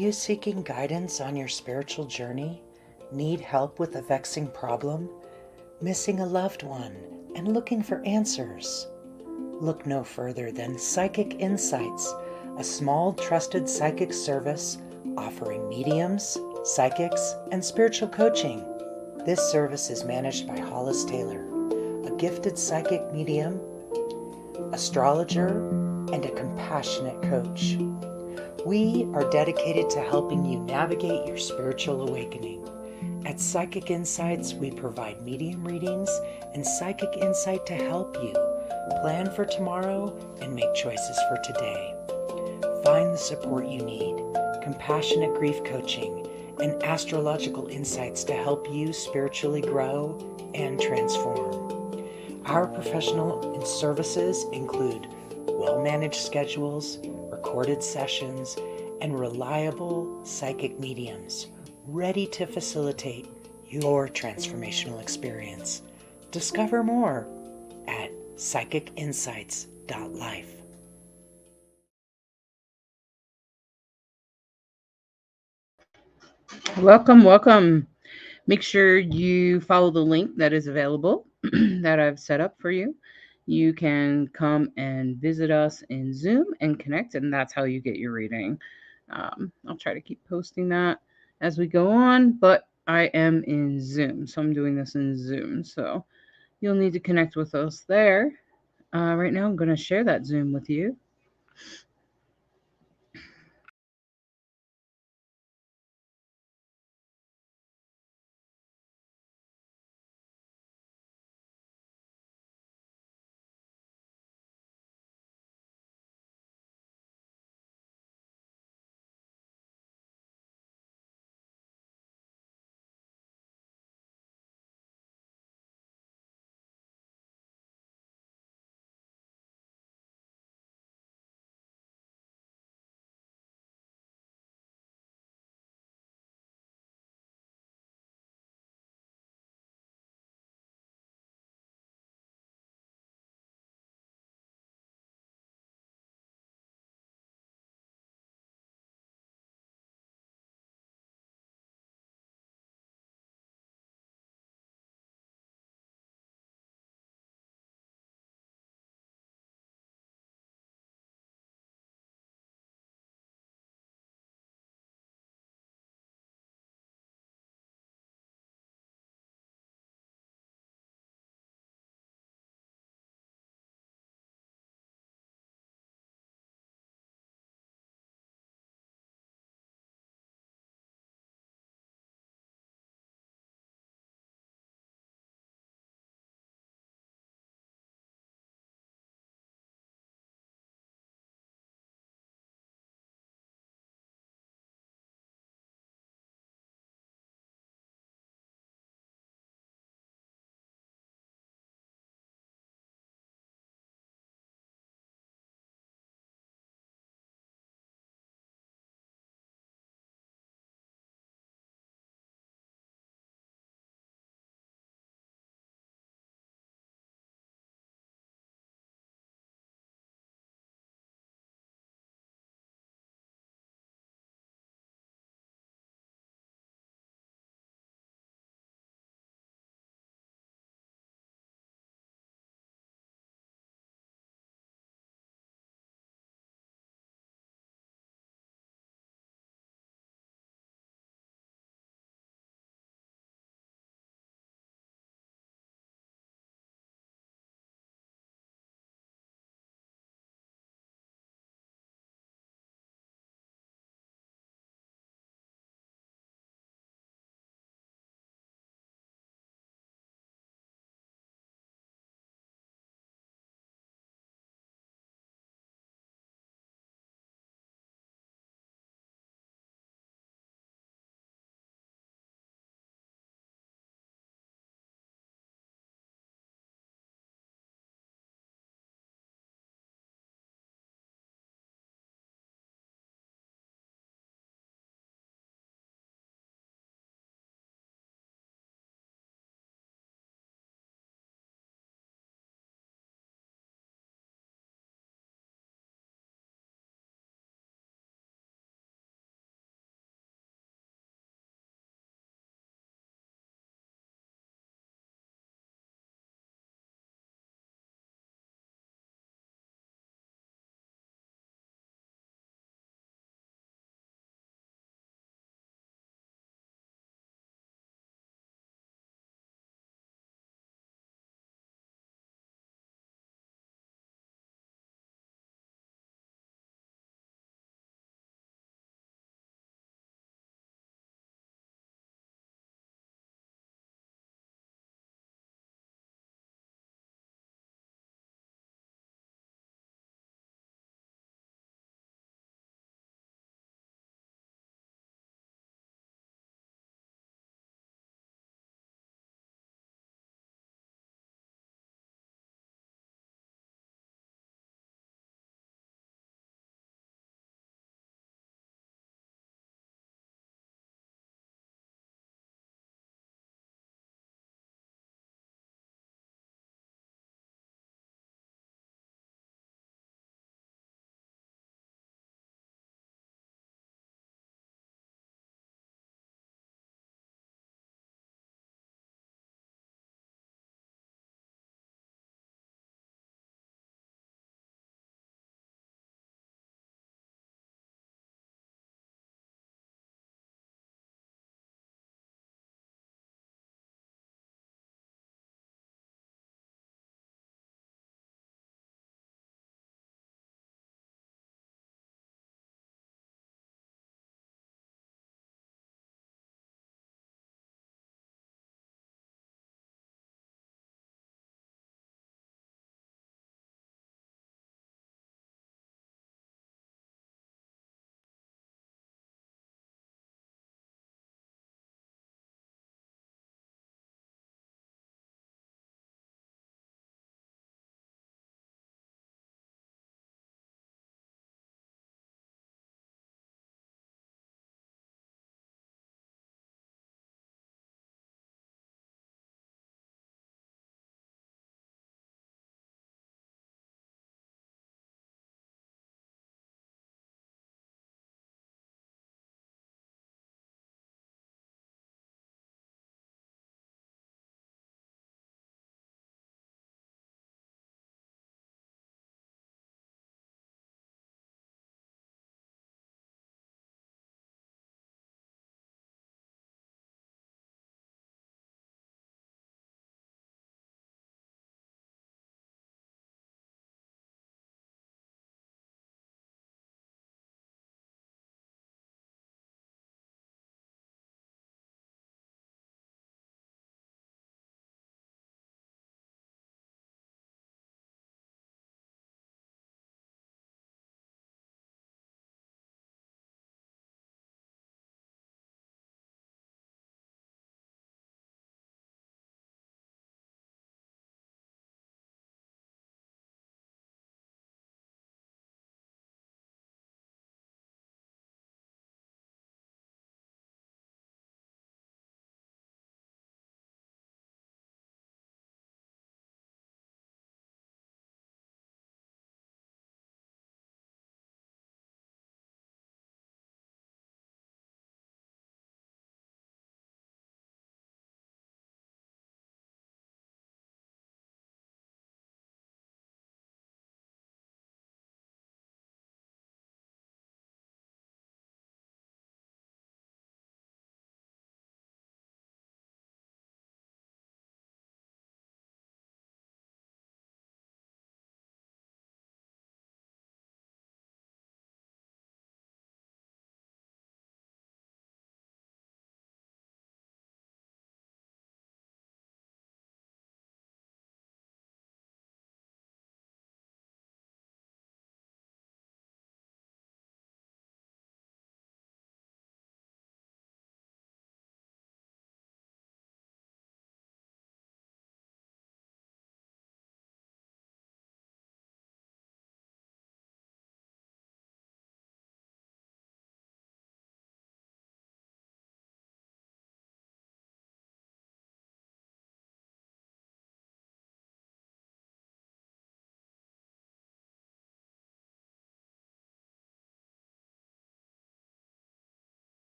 you seeking guidance on your spiritual journey? Need help with a vexing problem? Missing a loved one and looking for answers? Look no further than Psychic Insights, a small trusted psychic service offering mediums, psychics, and spiritual coaching. This service is managed by Hollis Taylor, a gifted psychic medium, astrologer, and a compassionate coach. We are dedicated to helping you navigate your spiritual awakening. At Psychic Insights, we provide medium readings and psychic insight to help you plan for tomorrow and make choices for today. Find the support you need, compassionate grief coaching, and astrological insights to help you spiritually grow and transform. Our professional services include well-managed schedules, recorded sessions, and reliable psychic mediums ready to facilitate your transformational experience. Discover more at psychicinsights.life. Welcome, welcome. Make sure you follow the link that is available that I've set up for you. You can come and visit us in Zoom and connect, and that's how you get your reading. I'll try to keep posting that as we go on, but I am in Zoom, so I'm doing this in Zoom. So you'll need to connect with us there. Right now, I'm going to share that Zoom with you.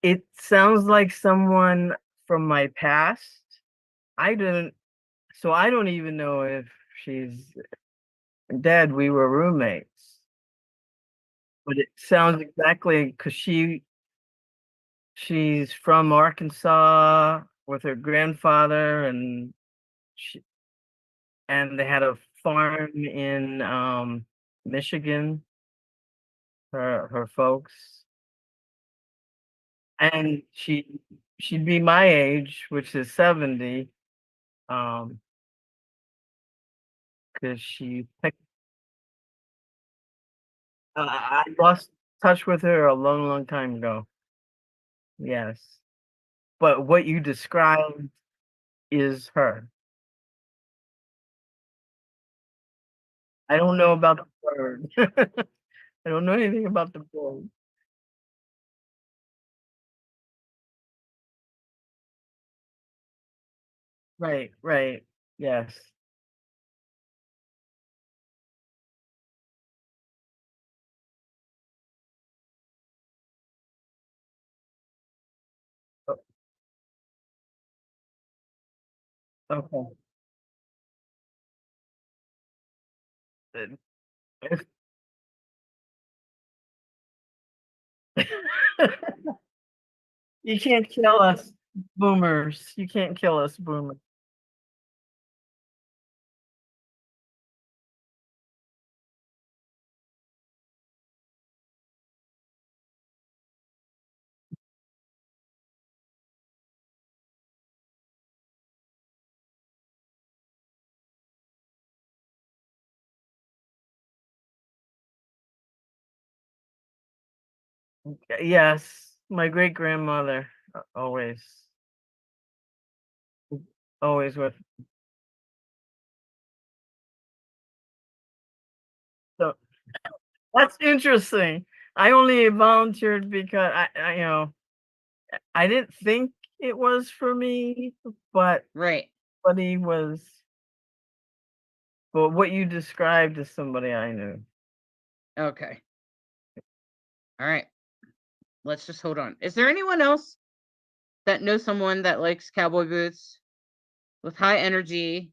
It sounds like someone from my past. I don't even know if she's dead. We were roommates. But it sounds exactly because she's from Arkansas with her grandfather, and they had a farm in Michigan. Her folks, and she'd be my age, which is 70. Because she picked. I lost touch with her a long, long time ago. Yes, but what you described is her. I don't know about the bird. I don't know anything about the bird. Right, right. Yes. Okay. You can't kill us boomers. You can't kill us boomers. Yes, my great grandmother always, always with. So that's interesting. I only volunteered because I didn't think it was for me, but Right. he was. But what you described is somebody I knew. Okay. All right. Let's just hold on. Is there anyone else that knows someone that likes cowboy boots with high energy,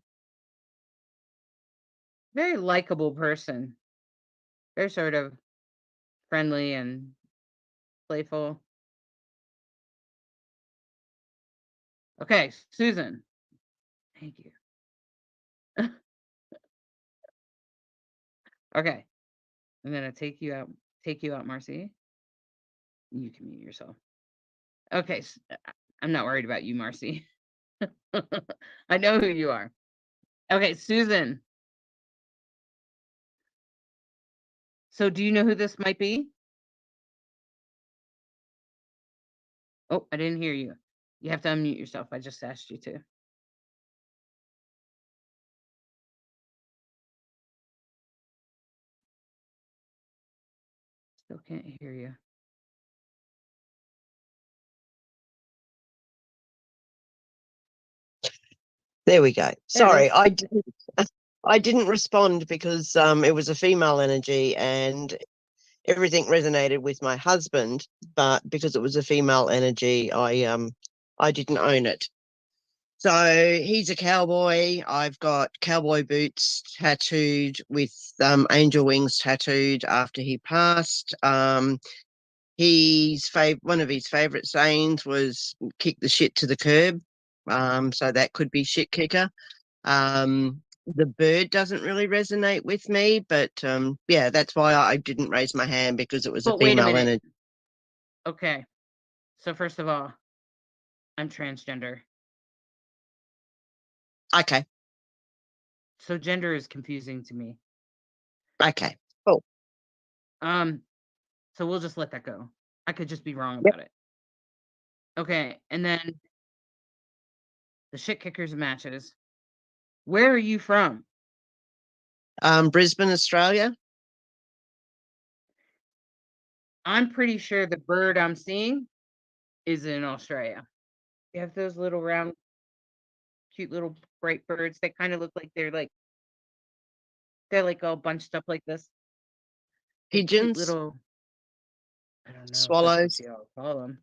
very likable person, very sort of friendly and playful? Okay, Susan. Thank you. Okay. I'm gonna take you out, Marcy. You can mute yourself. Okay. I'm not worried about you, Marcy. I know who you are. Okay, Susan. So do you know who this might be? Oh, I didn't hear you. You have to unmute yourself. I just asked you to. Still can't hear you. There we go. There it Sorry, is. I didn't respond because it was a female energy and everything resonated with my husband, but because it was a female energy, I didn't own it. So he's a cowboy. I've got cowboy boots tattooed with angel wings tattooed after he passed. One of his favorite sayings was "kick the shit to the curb." So that could be shit kicker. The bird doesn't really resonate with me, but yeah, that's why I didn't raise my hand, because it was a But wait a female minute. energy. Okay. So first of all, I'm transgender. Okay. So gender is confusing to me. Okay. Cool. So we'll just let that go. I could just be wrong Yep. about it. Okay, and then the shit kickers matches. Where are you from? Brisbane, Australia. I'm pretty sure the bird I'm seeing is in Australia. You have those little round, cute little bright birds that kind of look like they're like all bunched up like this. They're cute Pigeons, little. I don't know if that's what swallows. you all call them.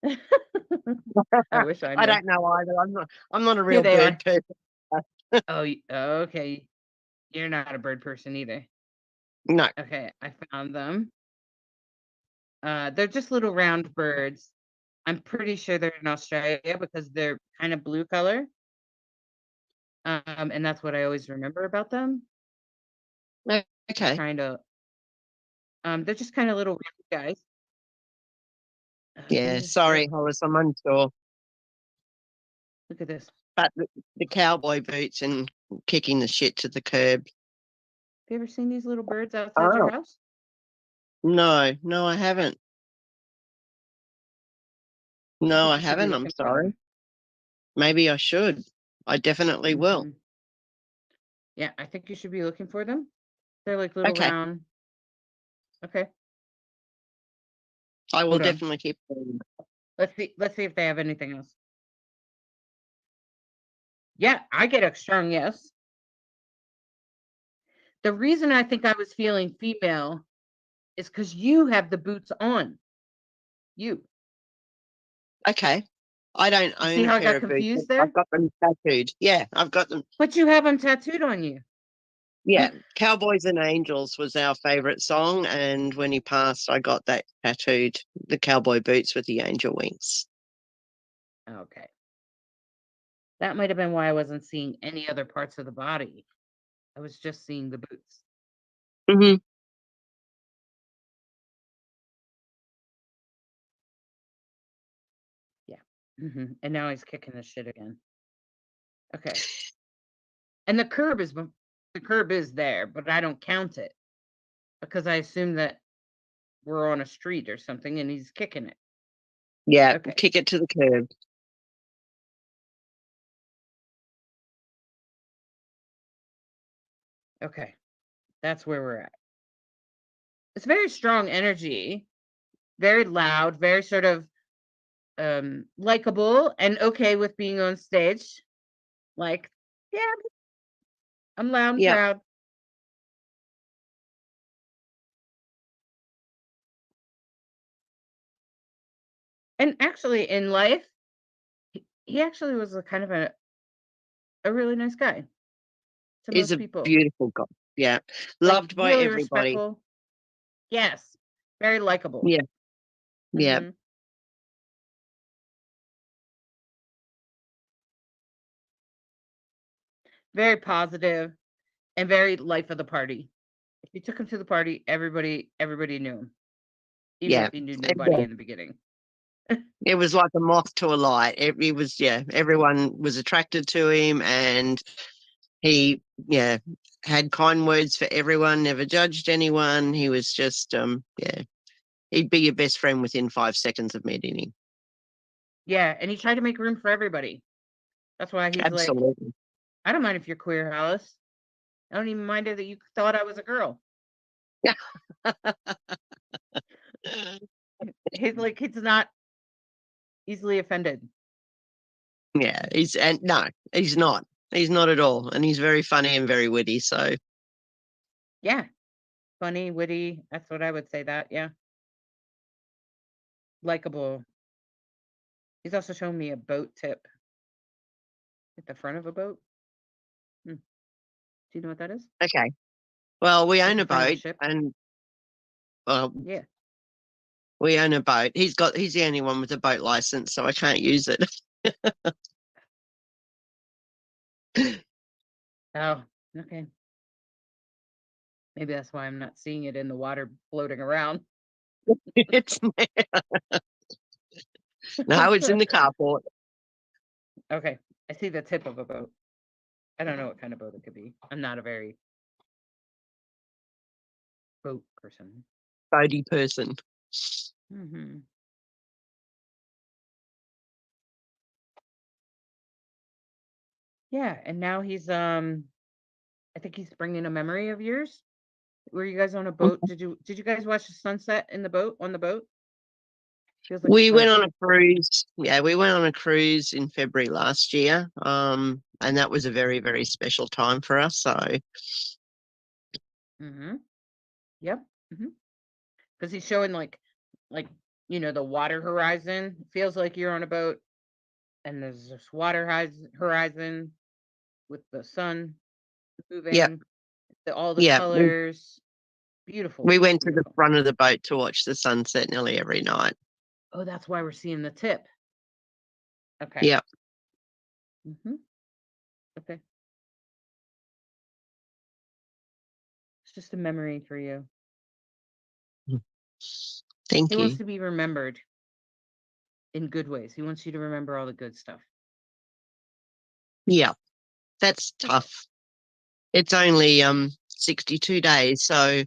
I wish I I knew. don't know either. I'm not a Here real they are. bird person. Oh, okay. You're not a bird person either. No. Okay, I found them. They're just little round birds. I'm pretty sure they're in Australia because they're kind of blue color. And that's what I always remember about them. Okay. Kind of. They're just kind of little round guys. Yeah. Sorry, Hollis. I'm unsure. Look at this. But the cowboy boots and kicking the shit to the curb. Have you ever seen these little birds outside your Oh, house? no, I haven't. No, I You should be haven't. I'm looking for sorry. them. Maybe I should. I definitely will. Mhm. Yeah, I think you should be looking for them. They're like little Okay. round. Okay, I will hold on. definitely keep them. Let's see if they have anything else. Yeah, I get a strong yes. The reason I think I was feeling female is because you have the boots on. You. Okay. I don't You see own a how I pair got of boots. confused I've there? got them tattooed. Yeah, I've got them. But you have them tattooed on you. Yeah, Cowboys and Angels was our favorite song, and when he passed, I got that tattooed, the cowboy boots with the angel wings. Okay. That might have been why I wasn't seeing any other parts of the body. I was just seeing the boots. Mm-hmm. Yeah. And now he's kicking the shit again. Okay. And the curb is there, but I don't count it because I assume that we're on a street or something and he's kicking it. Yeah, Okay. kick it to the curb. Okay. That's where we're at. It's very strong energy, very loud, very sort of likable and okay with being on stage. Like, yeah, I'm loud and Yeah, proud. And actually in life, he actually was a kind of a really nice guy to he's most a people. beautiful guy. Yeah, Like loved by really everybody. respectful. Yes. Very likable. Yeah, yeah, Mhm. Very positive and very life of the party. If you took him to the party, everybody knew him, even yeah. if he knew Yeah. nobody in the beginning. It was like a moth to a light. It was, yeah, everyone was attracted to him, and he, yeah, had kind words for everyone, never judged anyone. He was just, yeah, he'd be your best friend within 5 seconds of meeting him. Yeah, and he tried to make room for everybody. That's why he's like, Absolutely. I don't mind if you're queer, Hollis. I don't even mind that you thought I was a girl. Yeah. He's like, he's not easily offended. Yeah, no, he's not. He's not at all. And he's very funny and very witty. So, Yeah. Funny, witty. That's what I would say that. Yeah. Likable. He's also shown me a boat tip at the front of a boat. Do you know what that is? okay. Well, we At own the a front of a boat, ship. and well, Yeah. we own a boat. He's the only one with a boat license, so I can't use it. Oh, okay. Maybe that's why I'm not seeing it in the water floating around. It's no, it's in the carport. Okay. I see the tip of a boat. I don't know what kind of boat it could be. I'm not a very boat person. Boaty person. Mm-hmm. Yeah, and now he's I think he's bringing a memory of yours. Were you guys on a boat? Did you guys watch the sunset in the boat on the boat? Feels like We it's went like on a cruise. Yeah, we went on a cruise in February last year. And that was a very, very special time for us. So mm-hmm. Yep. Mm-hmm. Because he's showing like you know, the water horizon. It feels like you're on a boat and there's this water horizon with the sun Yep. moving, all the Yep. colors. Beautiful, We went to the beautiful. front of the boat to watch the sunset nearly every night. Oh, that's why we're seeing the tip. Okay. Yep. Okay. It's just a memory for you. Thank He you. wants to be remembered in good ways. He wants you to remember all the good stuff. Yeah, that's tough. It's only 62 days, so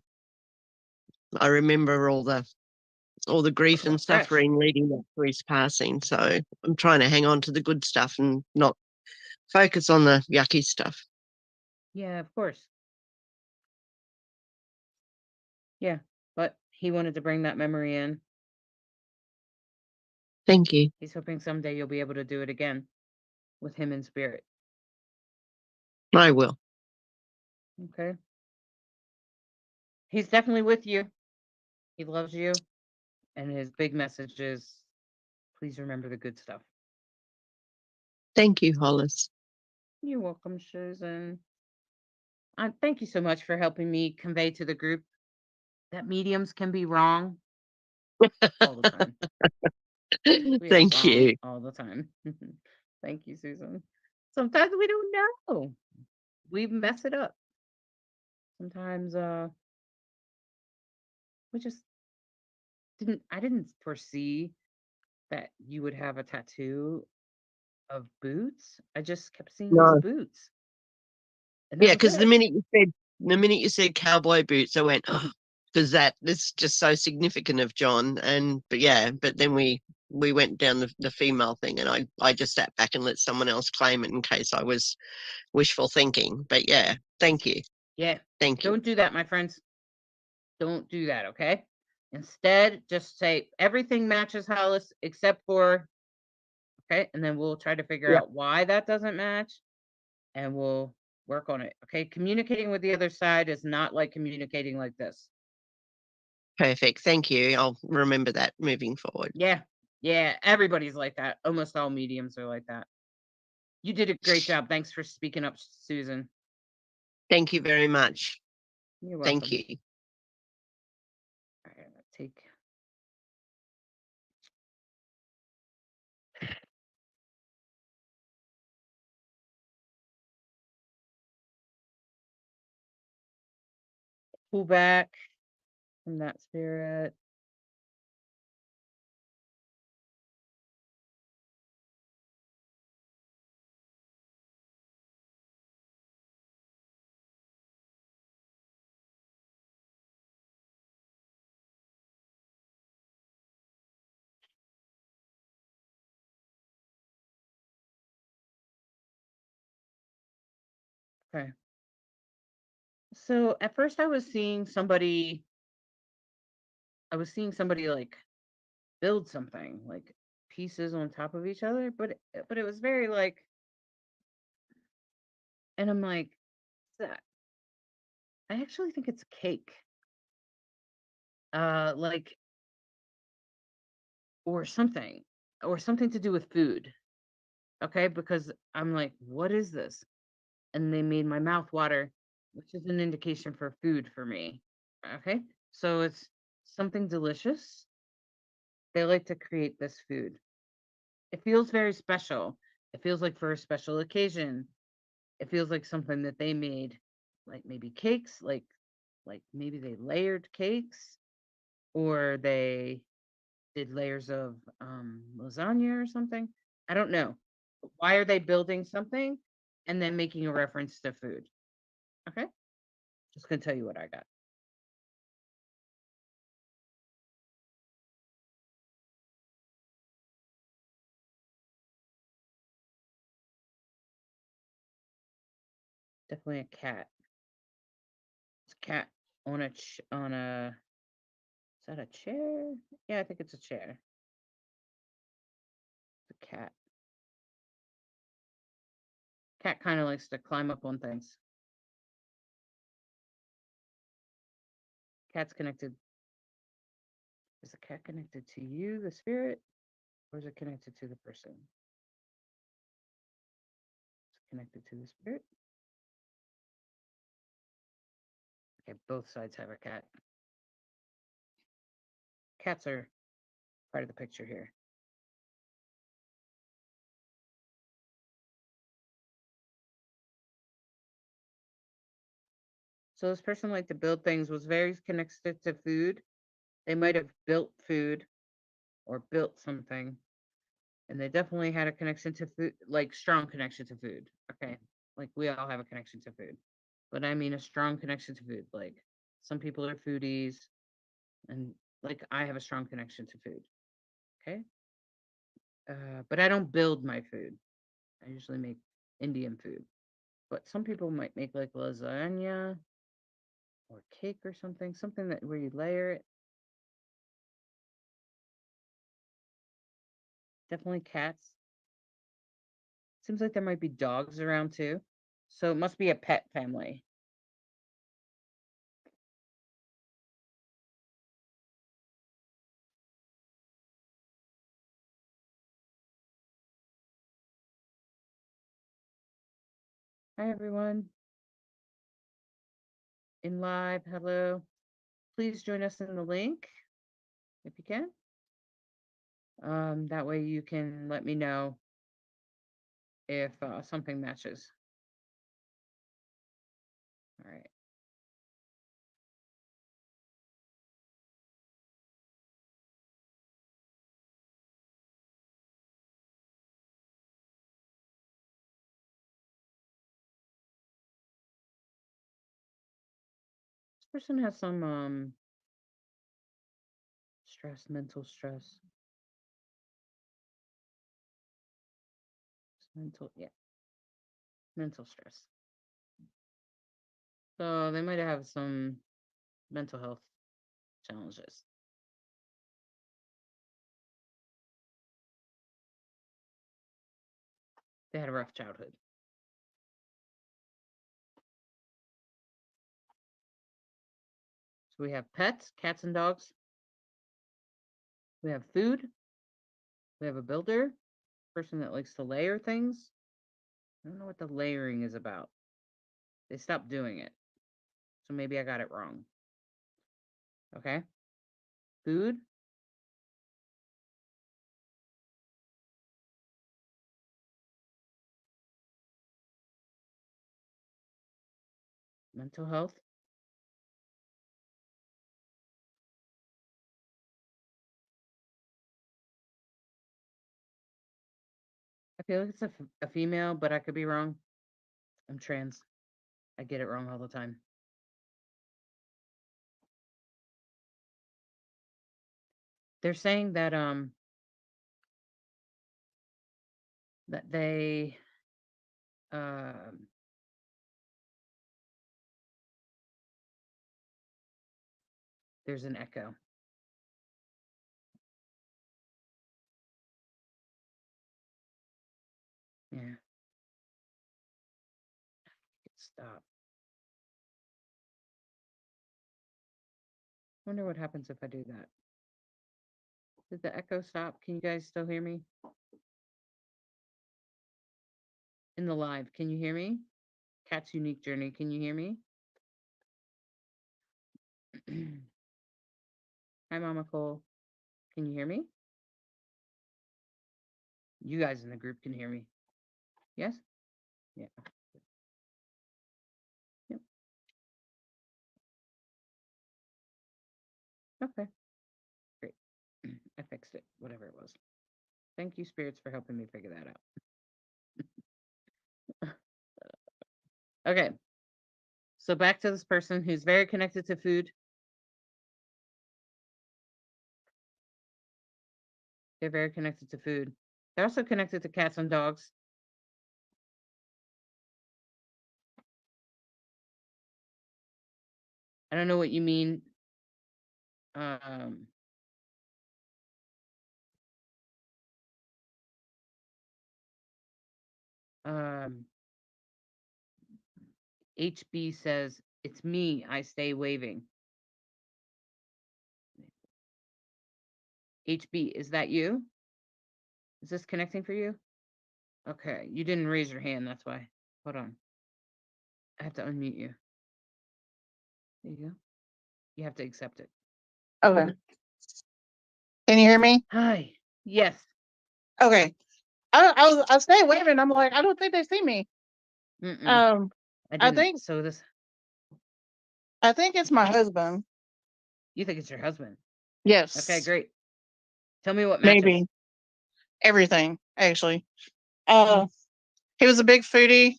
I remember all the grief and Fresh. suffering leading up to his passing. So I'm trying to hang on to the good stuff and not focus on the yucky stuff. Yeah, of course. Yeah, but he wanted to bring that memory in. Thank you. He's hoping someday you'll be able to do it again with him in spirit. I will. Okay. He's definitely with you. He loves you. And his big message is, please remember the good stuff. Thank you, Hollis. You're welcome, Susan. Thank you so much for helping me convey to the group that mediums can be wrong all the time. Thank you. All the time. Thank you, Susan. Sometimes we don't know. We mess it up. Sometimes we just I didn't foresee that you would have a tattoo of boots. I just kept seeing these No. boots. And that Yeah, was because it. the minute you said cowboy boots, I went, oh, because this is just so significant of John. But then we went down the female thing, and I just sat back and let someone else claim it in case I was wishful thinking. But yeah, thank you. Yeah. Thank you. Don't do that, my friends. Don't do that, okay? Instead, just say everything matches Hollis except for, okay? And then we'll try to figure out why that doesn't match and we'll work on it, okay? Communicating with the other side is not like communicating like this. Perfect. Thank you. I'll remember that moving forward. Yeah. Yeah. Everybody's like that. Almost all mediums are like that. You did a great job. Thanks for speaking up, Susan. Thank you very much. You're welcome. Thank you. All right, let's take. Pull back from that spirit. Okay. So at first I was seeing somebody like build something, like pieces on top of each other, but it was very like, and I'm like, what's that? I actually think it's cake. Like or something to do with food. Okay? Because I'm like, what is this? And they made my mouth water, which is an indication for food for me. Okay? So it's something delicious. They like to create this food. It feels very special. It feels like for a special occasion. It feels like something that they made, like maybe cakes, like maybe they layered cakes, or they did layers of lasagna or something. I don't know. Why are they building something and then making a reference to food? Okay. Just gonna tell you what I got. Definitely a cat. It's a cat on a is that a chair? Yeah, I think it's a chair. It's a cat. Cat kind of likes to climb up on things. Cat's connected Is the cat connected to you, the spirit, or is it connected to the person? It's connected to the spirit. Okay, both sides have a cat. Cats are part of the picture here. So this person liked to build things, was very connected to food. They might have built food or built something. And they definitely had a connection to food, like strong connection to food. Okay. Like we all have a connection to food. But I mean a strong connection to food. Like some people are foodies and like I have a strong connection to food. Okay. But I don't build my food. I usually make Indian food. But some people might make like lasagna or cake or something that where you layer it. Definitely cats. Seems like there might be dogs around too. So it must be a pet family. Hi everyone. In live, hello. Please join us in the link if you can. That way you can let me know if something matches. All right. This person has some stress, mental stress. Mental stress. So they might have some mental health challenges. They had a rough childhood. So we have pets, cats and dogs. We have food. We have a builder, person that likes to layer things. I don't know what the layering is about. They stopped doing it. So maybe I got it wrong. Okay. Food. Mental health. I feel like it's a female, but I could be wrong. I'm trans. I get it wrong all the time. They're saying that they there's an echo. Yeah. Stop. Wonder what happens if I do that. Did the echo stop? Can you guys still hear me? In the live, can you hear me? Cat's Unique Journey, can you hear me? Hi, Mama Cole. Can you hear me? You guys in the group can hear me. Yes? Yeah. Yep. Okay. Great. I fixed it, whatever it was. Thank you, spirits, for helping me figure that out. Okay. So back to this person who's very connected to food. They're very connected to food. They're also connected to cats and dogs. I don't know what you mean. HB says, it's me, I stay waving. HB, is that you? Is this connecting for you? Okay, you didn't raise your hand, that's why. Hold on. I have to unmute you. There you go. You have to accept it. Okay. Can you hear me? Hi. Yes. Okay. I was staying waving. I'm like, I don't think they see me. Mm-mm. I I didn't. think So this. I think it's my husband. You think it's your husband? Yes. Okay, great. Tell me what matches. Maybe everything actually. He was a big foodie.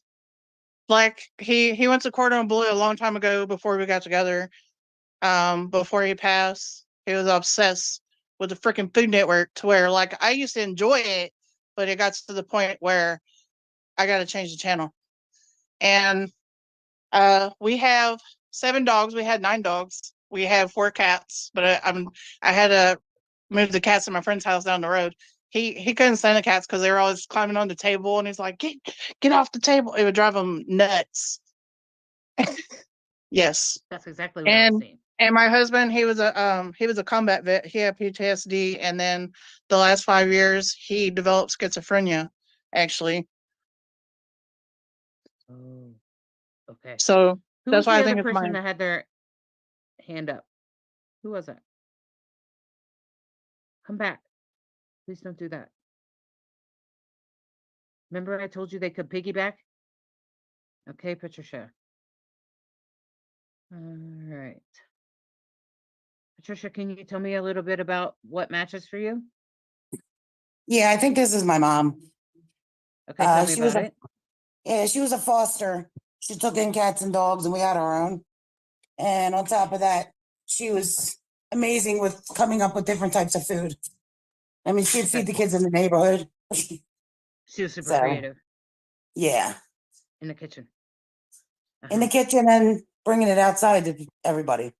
Like he went to Cordon Bleu a long time ago before we got together. Before he passed, he was obsessed with the freaking Food Network to where like I used to enjoy it, but it got to the point where I got to change the channel. And we have 7 dogs. We had 9 dogs. We have 4 cats, but I had to move the cats to my friend's house down the road. He couldn't stand the cats because they were always climbing on the table, and he's like, get off the table. It would drive him nuts. Yes. That's exactly what I was saying. And my husband, he was a combat vet. He had PTSD, and then the last 5 years he developed schizophrenia, actually. Oh, okay. So Who that's was why the I think other it's person mine. that had their hand up? Who was it? Come back. Please don't do that. Remember I told you they could piggyback? Okay, Patricia. All right. Patricia, can you tell me a little bit about what matches for you? Yeah, I think this is my mom. Okay, tell me she was about a it. yeah, she was a foster. She took in cats and dogs, and we had our own. And on top of that, she was amazing with coming up with different types of food. I mean, she'd feed the kids in the neighborhood. She was super So, creative yeah, in the kitchen. in the kitchen and bringing it outside to everybody.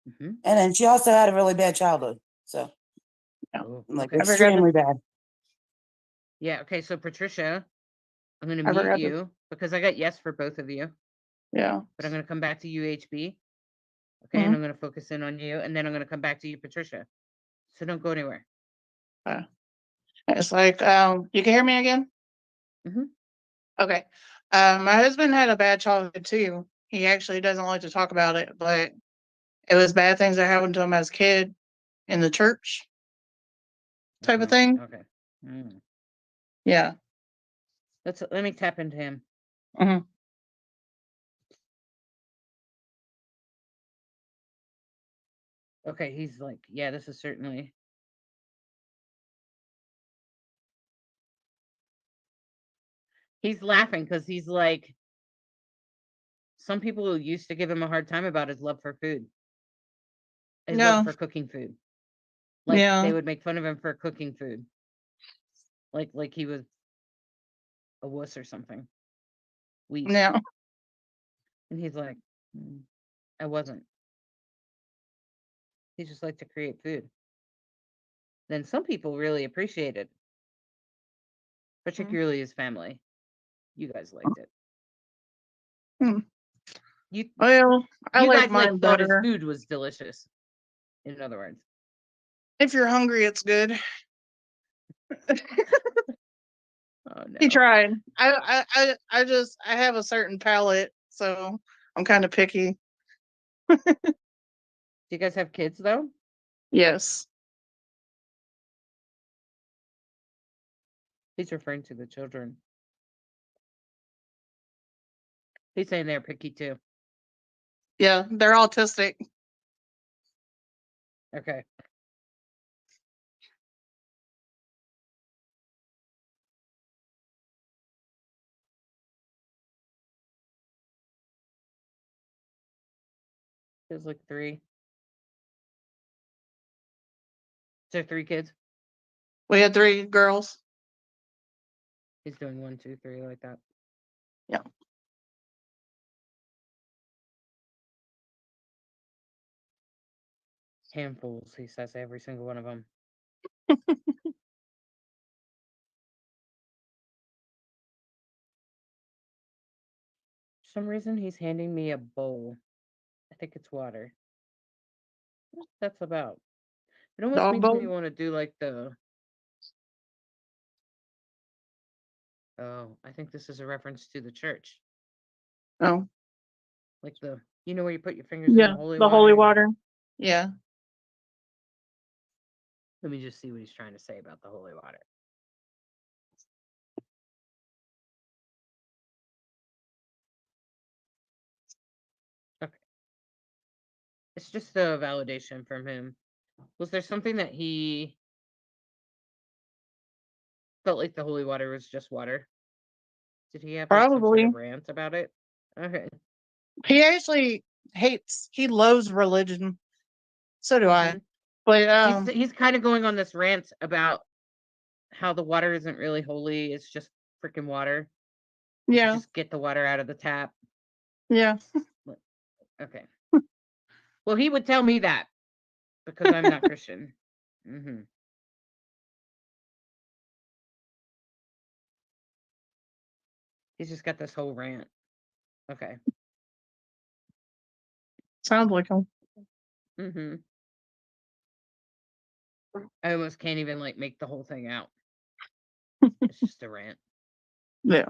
Mhm. And then she also had a really bad childhood. So, Oh, like okay. extremely bad. Yeah, okay, so Patricia, I'm going to I mute forgot to- you because I got yes for both of you, Yeah. but I'm going to come back to you, HB. Okay, and I'm going to focus in on you, and then I'm going to come back to you, Patricia. So don't go anywhere. It's like, you can hear me again? Mhm. Okay. My husband had a bad childhood too. He actually doesn't like to talk about it, but it was bad things that happened to him as a kid in the church type of thing. Okay. Mm. Yeah. Let me tap into him. Mhm. Okay, he's like, yeah, this is certainly. He's laughing because he's like, some people used to give him a hard time about his love for food. His love for cooking food. Like they would make fun of him for cooking food. Like he was a wuss or something. Yeah. And he's like, I wasn't. He just liked to create food. Then some people really appreciated, particularly his family. You guys liked it. Hmm. You Well, I you like guys mine like thought his better. food was delicious. In other words, If you're hungry, it's good. oh no. He tried. I have a certain palate, so I'm kind of picky. Do you guys have kids though? Yes. He's referring to the children. He's saying they're picky too. Yeah, they're autistic. Okay. There's like 3. Is there 3 kids? We had 3 girls. He's doing 1, 2, 3 like that. Yeah. Handfuls, he says, every single one of them. For some reason, he's handing me a bowl. I think it's water. What's that's about? It almost Dog makes me bowl? want to do like the. Oh, I think this is a reference to the church. Oh, Like where you put your fingers in yeah, the holy the holy water? water. Yeah. Let me just see what he's trying to say about the holy water. Okay. It's just a validation from him. Was there something that he felt like the holy water was just water? Did he have like some sort Probably. of rant about it? Okay. He actually he loves religion. So do I. Mhm. But He's kind of going on this rant about how the water isn't really holy. It's just freaking water. You yeah. just get the water out of the tap. Yeah. Okay. Well, he would tell me that because I'm not Christian. Mm-hmm. He's just got this whole rant. Okay. Sounds like him. Mm-hmm. I almost can't even like make the whole thing out. It's just a rant. Yeah.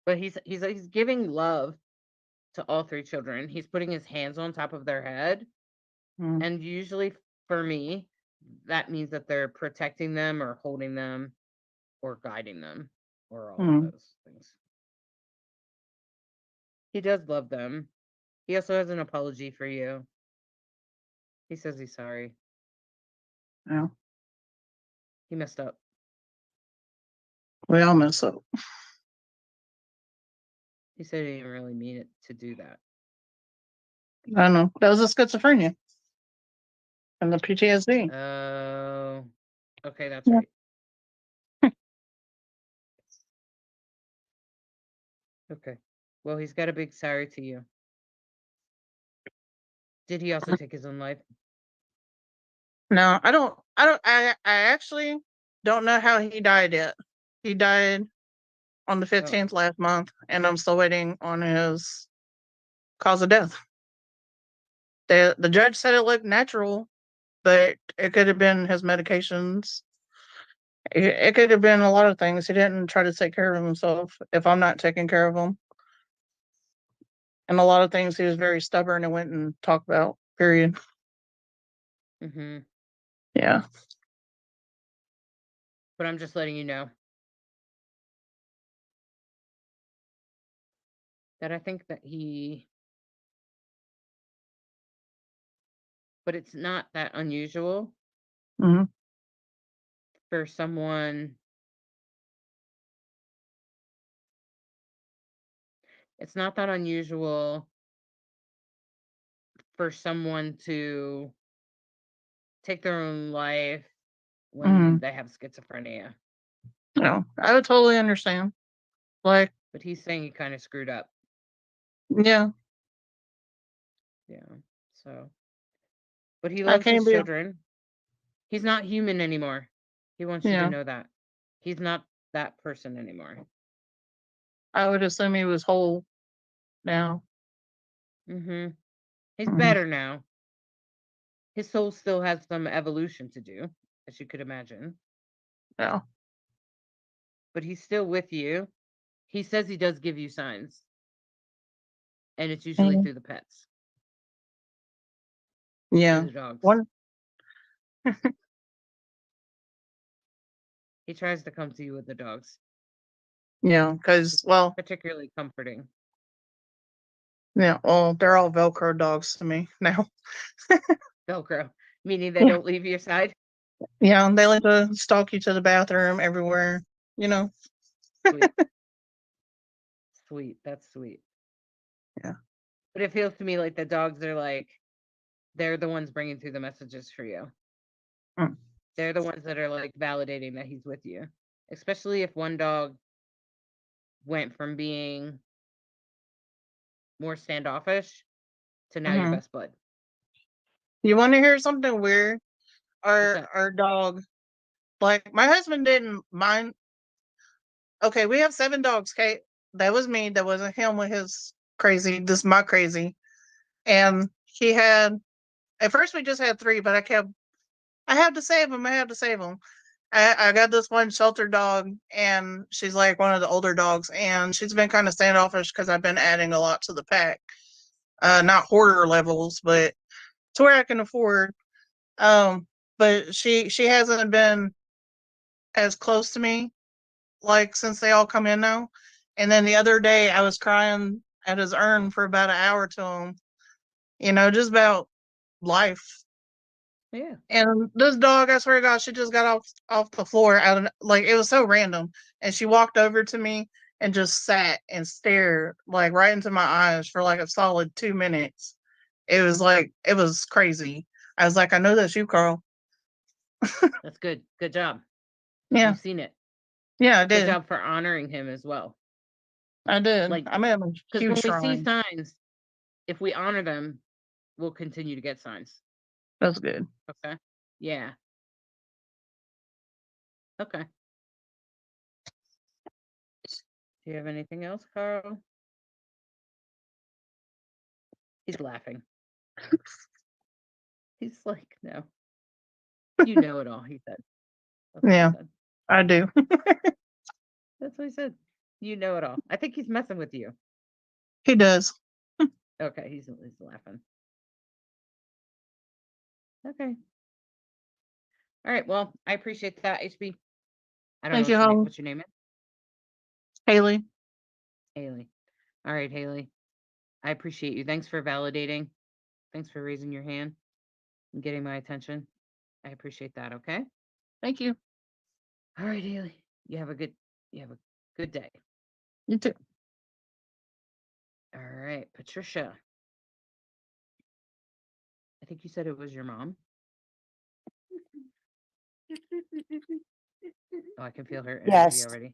But he's giving love to all three children. He's putting his hands on top of their head. Mm. And usually for me, that means that they're protecting them or holding them or guiding them or all of those things. He does love them. He also has an apology for you. He says he's sorry. Yeah. He messed up. We all mess up. He said he didn't really mean it to do that. I don't know. That was a schizophrenia. And the PTSD. Oh, okay, that's Yeah. right. Okay. Well, he's got a big sorry to you. Did he also take his own life? No, I actually don't know how he died yet. He died on the 15th last month, and I'm still waiting on his cause of death. The judge said it looked natural, but it could have been his medications. It could have been a lot of things. He didn't try to take care of himself if I'm not taking care of him. And a lot of things he was very stubborn and went and talked about, period. Mm-hmm. Yeah. But I'm just letting you know that I think that but it's not that unusual Mm-hmm. for someone. It's not that unusual for someone to take their own life when they have schizophrenia. No, I would totally understand. Like, But he's saying he kind of screwed up. yeah, Yeah. So, but he I loves can't his be. children. He's not human anymore. He wants you to Yeah, know that. He's not that person anymore. I would assume he was whole now. Mm-hmm. He's Mhm. better now. His soul still has some evolution to do, as you could imagine. Yeah. But he's still with you. He says he does give you signs. And it's usually Mhm. through the pets. Yeah. Through the dogs. One. He tries to come to you with the dogs. Yeah, because well, Particularly comforting. yeah, well, they're all Velcro dogs to me now. Velcro. Meaning they Yeah. don't leave your side. Yeah, they like to stalk you to the bathroom everywhere. You know. Sweet. Sweet. That's sweet. Yeah. But it feels to me like the dogs are like, they're the ones bringing through the messages for you. Mm. They're the ones that are like validating that he's with you. Especially if one dog went from being more standoffish to now your Mhm. best bud. You want to hear something weird? What's that? Our dog Like my husband didn't mind. Okay, we have 7 dogs, Kate. That was me. That wasn't him with his crazy. This is my crazy. And he had, at first we just had 3, but I had to save him. I had to save him. I got this one shelter dog, and she's like one of the older dogs, and she's been kind of standoffish because I've been adding a lot to the pack. Not hoarder levels, but to where I can afford. But she hasn't been as close to me like since they all come in now. And then the other day I was crying at his urn for about an hour to him, just about life. Yeah. And this dog, I swear to God, she just got off the floor out of, like, it was so random. And she walked over to me and just sat and stared like right into my eyes for like a solid 2 minutes. It was crazy. I was like, I know that's you, Carl. That's good. Good job. Yeah. You've seen it. Yeah, I Good did. job for honoring him as well. I did. Like, I'm in a because huge when we see shrine. signs, if we honor them, we'll continue to get signs. That's good. Okay. Yeah. Okay. Do you have anything else, Carl? He's laughing. He's like, no. You know it all, he said. That's what Yeah. he said. I do. That's what he said. You know it all. I think he's messing with you. He does. Okay, he's laughing. Okay. All right. Well, I appreciate that, HB. I don't Thank know you, Holly. what's your name is. Haley. Haley. All right, Haley. I appreciate you. Thanks for validating. Thanks for raising your hand and getting my attention. I appreciate that. Okay. Thank you. All right, Haley. You have a good day. You too. All right, Patricia. I think you said it was your mom. Oh, I can feel her energy Yes. already.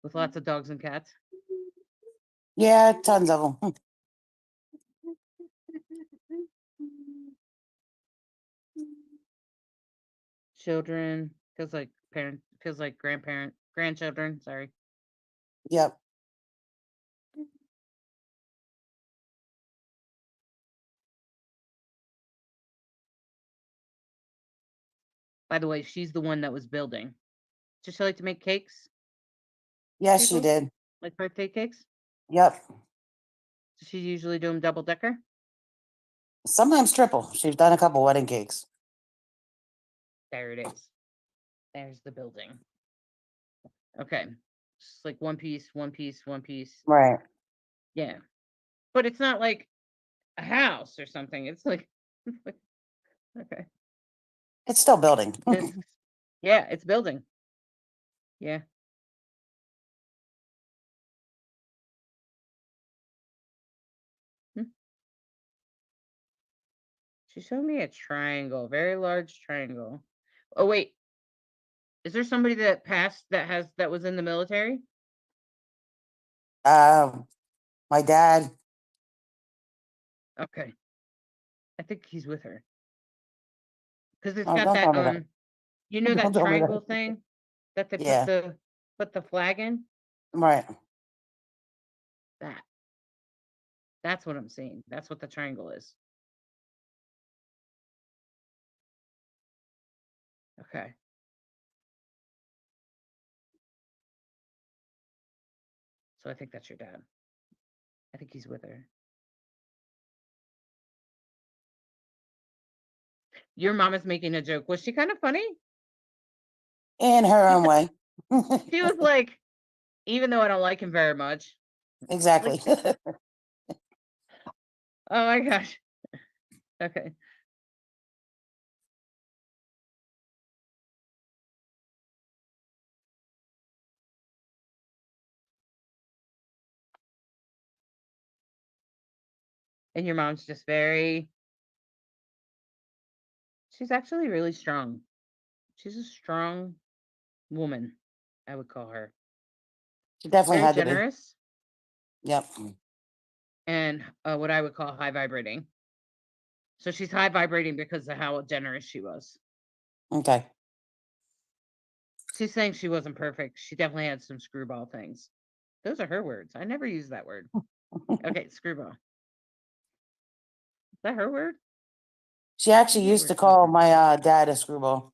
With lots of dogs and cats. Yeah, tons of them. Children. Feels like grandchildren. Sorry. Yep. By the way, she's the one that was building. Does she like to make cakes? Yes, she People? did. Like birthday cakes? Yep. Does she usually do them double decker? Sometimes triple. She's done a couple wedding cakes. There it is. There's the building. Okay. Just like one piece, one piece, one piece. Right. Yeah. But it's not like a house or something. It's like okay. It's still building. Discs. Yeah, it's building. Yeah. She showed me a triangle, very large triangle. Oh wait. Is there somebody that passed that was in the military? My dad. Okay. I think he's with her. Because it's Oh, got don't that tell me that. you know Don't that tell me that. triangle thing that they Yeah. put the flag in? Right. That's what I'm seeing. That's what the triangle is. Okay. So I think that's your dad. I think he's with her. Your mom is making a joke. Was she kind of funny? In her own way. She was like, even though I don't like him very much. Exactly. Like, oh my gosh. Okay. And your mom's just she's actually really strong. She's a strong woman, I would call her. She definitely Very had to be. generous Yep. and what I would call high vibrating. So she's high vibrating because of how generous she was. Okay. She's saying she wasn't perfect. She definitely had some screwball things. Those are her words. I never use that word. Okay, screwball. Is that her word? She actually Where's that used to word come call from? my dad a screwball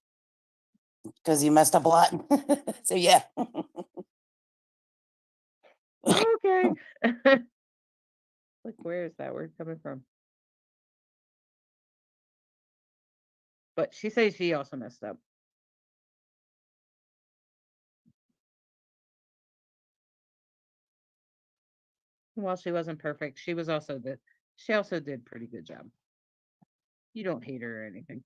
because he messed up a lot. So yeah. Okay. Like, where is that word coming from? But she says she also messed up. While she wasn't perfect, she also did pretty good job. You don't hate her or anything.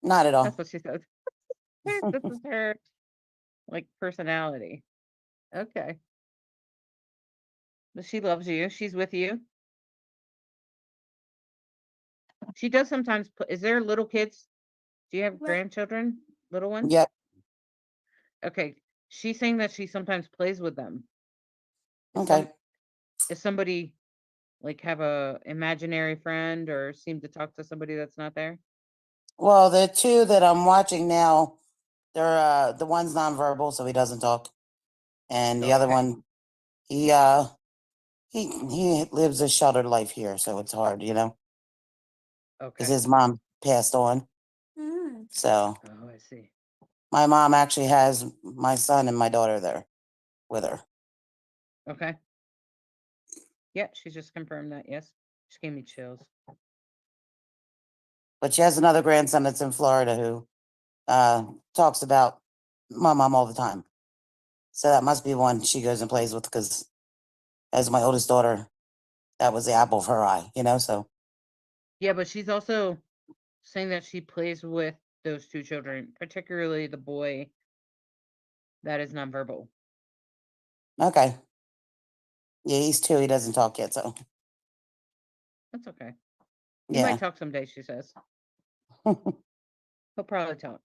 Not at all. That's what she says. This is her like personality. Okay. But she loves you. She's with you. She does sometimes is there little kids? Do you have grandchildren? Little ones? Yep. Okay. She's saying that she sometimes plays with them. Okay. Is somebody like have a imaginary friend or seem to talk to somebody that's not there? Well, the two that I'm watching now, they're the one's nonverbal, so he doesn't talk. And the other Okay. one, he lives a sheltered life here, so it's hard, because Okay. his mom passed on. So Oh, I see. my mom actually has my son and my daughter there with her. Okay. Yeah, she just confirmed that. Yes. She gave me chills. But she has another grandson that's in Florida who talks about my mom all the time. So that must be one she goes and plays with because as my oldest daughter, that was the apple of her eye, so. Yeah, but she's also saying that she plays with those two children, particularly the boy that is nonverbal. Okay. Yeah, he's 2. He doesn't talk yet, so. That's okay. He Yeah. might talk someday, she says. He'll probably talk.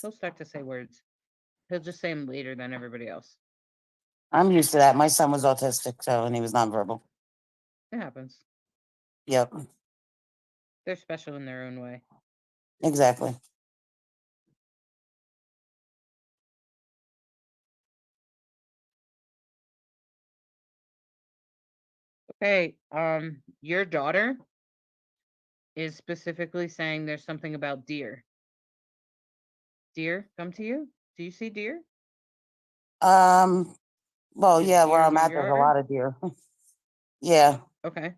He'll start to say words. He'll just say them later than everybody else. I'm used to that. My son was autistic, and he was nonverbal. It happens. Yep. They're special in their own way. Exactly. Okay. Your daughter is specifically saying there's something about deer. Deer come to you? Do you see deer? Well, Is yeah, deer where in I'm your at, there's a yard? lot of deer. Yeah. Okay.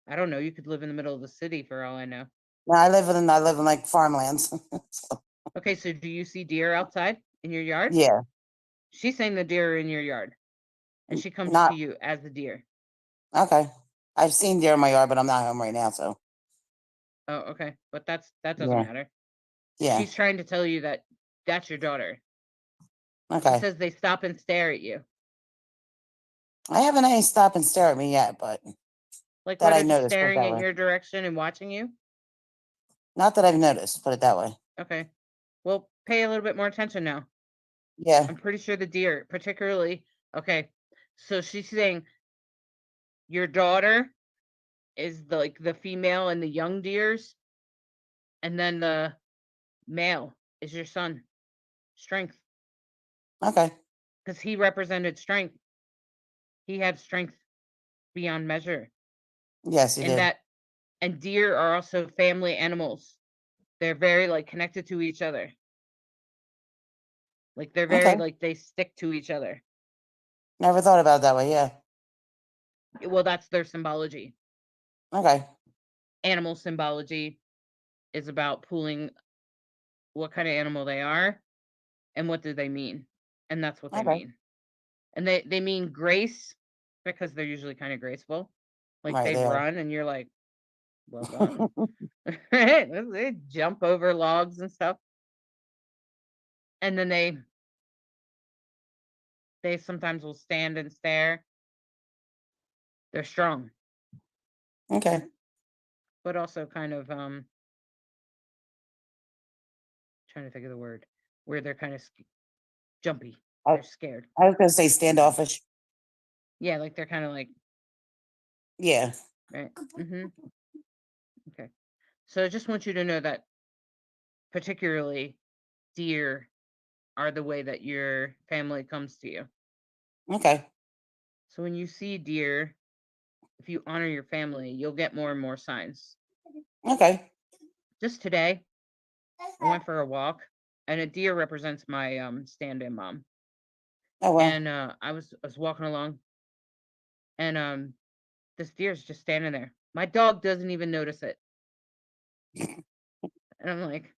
I don't know. You could live in the middle of the city for all I know. No, I live in like farmlands. So, Okay, so do you see deer outside in your yard? yeah. She's saying the deer are in your yard, and she comes Not to you as the deer. okay. I've seen deer in my yard, but I'm not home right now, so. Oh, okay, but that doesn't Yeah. matter. Yeah. She's trying to tell you that that's your daughter. She Okay. says they stop and stare at you. I haven't had any stop and stare at me yet, but Like that where I they're just noticed, put it staring that in way. your direction and watching you. Not that I've noticed, put it that way. Okay. Well, pay a little bit more attention now. Yeah. I'm pretty sure the deer, particularly. Okay. So she's saying your daughter is the female and the young deers, and then the male is your son. Strength. Okay. Because he represented strength. He had strength beyond measure. Yes, he And did. and deer are also family animals. They're very connected to each other. Like they're very Okay. they stick to each other. Never thought about it that way. Yeah. Well, that's their symbology. Okay. Animal symbology is about pulling what kind of animal they are and what do they mean. And that's what they Okay. mean. And they mean grace because they're usually kind of graceful. Like Right, they they are. run and you're like, well done. They jump over logs and stuff. And then they sometimes will stand and stare. They're strong, Okay. but also kind of trying to think of the word where they're kind of jumpy. I, They're scared. I was gonna say standoffish. Yeah, like they're kind of like Yeah. right. Okay. So I just want you to know that particularly deer are the way that your family comes to you. Okay. So when you see deer, if you honor your family, you'll get more and more signs. Okay. Just today, I went for a walk, and a deer represents my stand-in mom. Oh well. And I was walking along, and this deer's just standing there. My dog doesn't even notice it, and I'm like,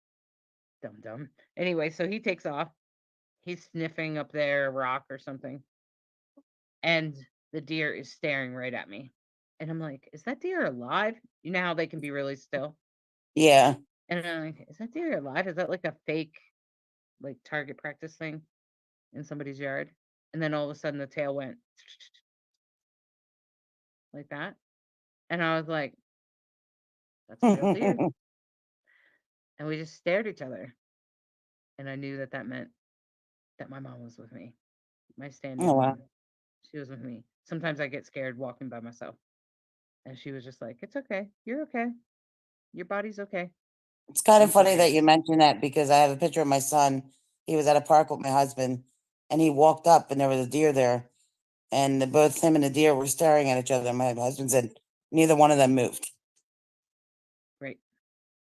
dumb. Anyway, so he takes off. He's sniffing up there a rock or something, and the deer is staring right at me. And I'm like, is that deer alive? You know how they can be really still? Yeah. And I'm like, is that deer alive? Is that like a fake, like, target practice thing in somebody's yard? And then all of a sudden the tail went like that. And I was like, that's a real deer. And we just stared at each other. And I knew that that meant that my mom was with me. My stand-in Oh wow. mom. She was with me. Sometimes I get scared walking by myself. And she was just like, it's okay. You're okay. Your body's okay. It's kind of I'm funny that sorry. you mentioned that because I have a picture of my son. He was at a park with my husband, and he walked up, and there was a deer there, and both him and the deer were staring at each other. My husband said neither one of them moved. Right.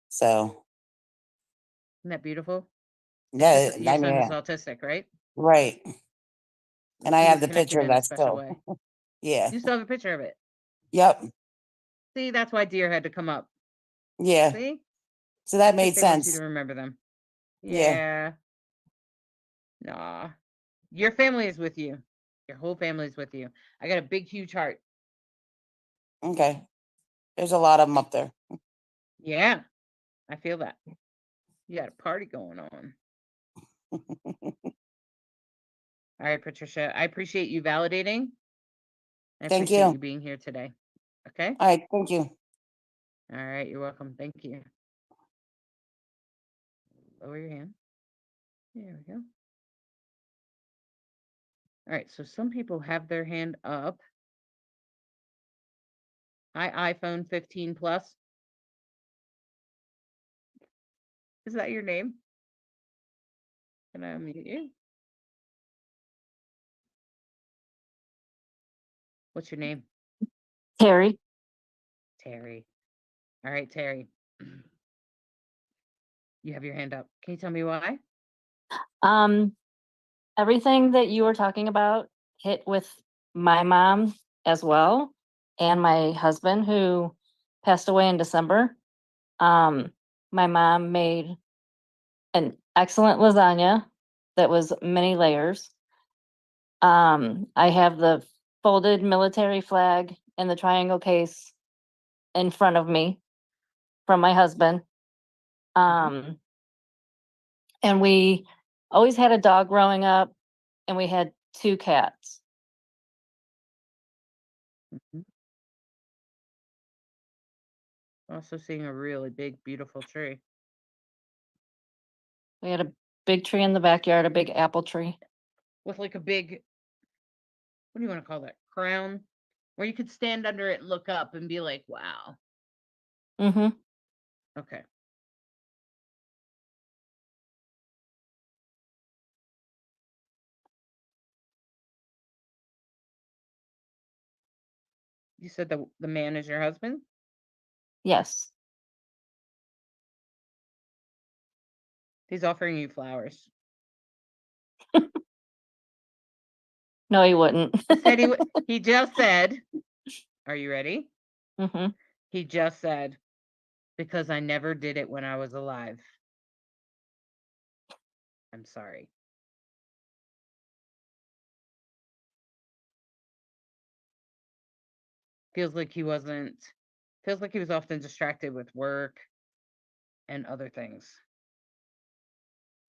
So Isn't that beautiful? yeah, Except your I mean, son is yeah, autistic, right? right. And I So have you're the picture connected of in a that special still. way. Yeah. You still have a picture of it. Yep. See, that's why deer had to come up. Yeah. See? So that It's like made they want you sense. to remember them. Yeah. Yeah. Nah. Your family is with you. Your whole family is with you. I got a big, huge heart. Okay. There's a lot of them up there. Yeah. I feel that. You got a party going on. All right, Patricia. I appreciate you validating. I Thank appreciate you you. being here today. Okay? All right. Thank you. All right. You're welcome. Thank you. Lower your hand. There we go. All right. So some people have their hand up. Hi, iPhone 15 Plus. Is that your name? Can I unmute you? What's your name? Terry. Terry. All right, Terry. You have your hand up. Can you tell me why? Everything that you were talking about hit with my mom as well, and my husband who passed away in December. My mom made an excellent lasagna that was many layers. I have the folded military flag in the triangle case in front of me from my husband. And we always had a dog growing up, and we had 2 cats. Mhm. Also seeing a really big, beautiful tree. We had a big tree in the backyard, a big apple tree. With like a big, what do you want to call that? Crown? Where you could stand under it and look up and be like, wow. Mm-hmm. Okay. You said the man is your husband? Yes. He's offering you flowers. No, he wouldn't. He said he just said, are you ready? Mm-hmm. He just said, because I never did it when I was alive. I'm sorry. Feels like he was often distracted with work and other things.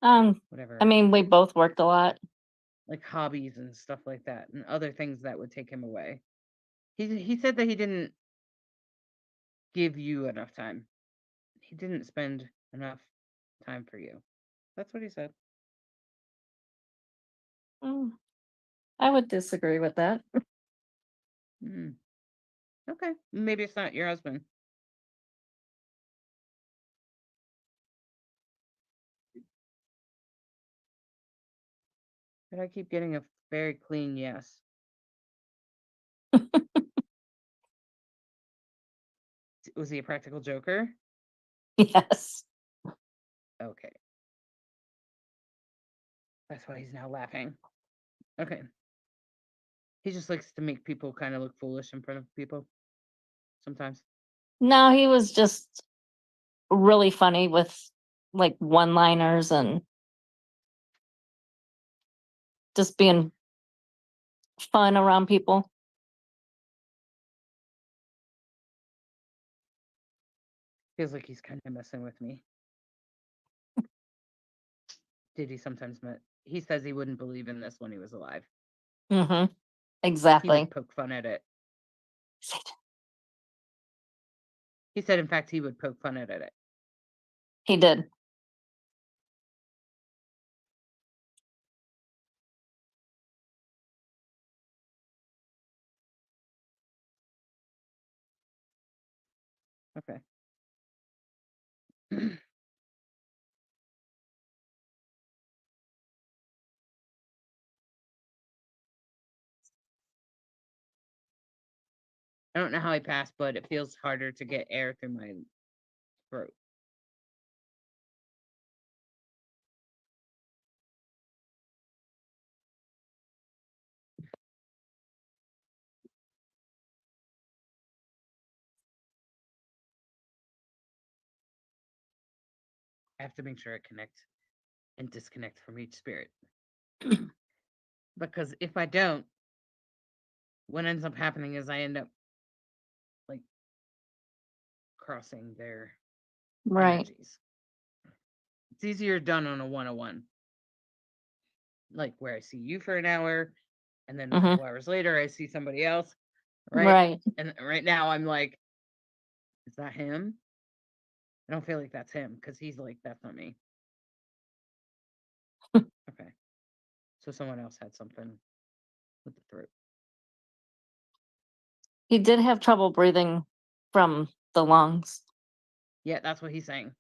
Whatever. I mean, we both worked a lot. Like hobbies and stuff like that, and other things that would take him away. He said that he didn't give you enough time. He didn't spend enough time for you. That's what he said. I would disagree with that. Okay, maybe it's not your husband. But I keep getting a very clean yes. Was he a practical joker? Yes. Okay. That's why he's now laughing. Okay. He just likes to make people kind of look foolish in front of people sometimes. No, he was just really funny with like one-liners and just being fun around people. Feels like he's kind of messing with me. Did he sometimes he says he wouldn't believe in this when he was alive. Mm-hmm. He Exactly. would poke fun at it. He said, in fact, he would poke fun at it. He did. Okay. I don't know how he passed, but it feels harder to get air through my throat. I have to make sure I connect and disconnect from each spirit. Because if I don't, what ends up happening is I end up like crossing their Right. energies. It's easier done on a 101. Like where I see you for an hour and then a couple hours later I see somebody else. Right. Right. And right now I'm like, is that him? I don't feel like that's him because he's like, that's not me. Okay. So someone else had something with the throat. He did have trouble breathing from the lungs. Yeah, that's what he's saying.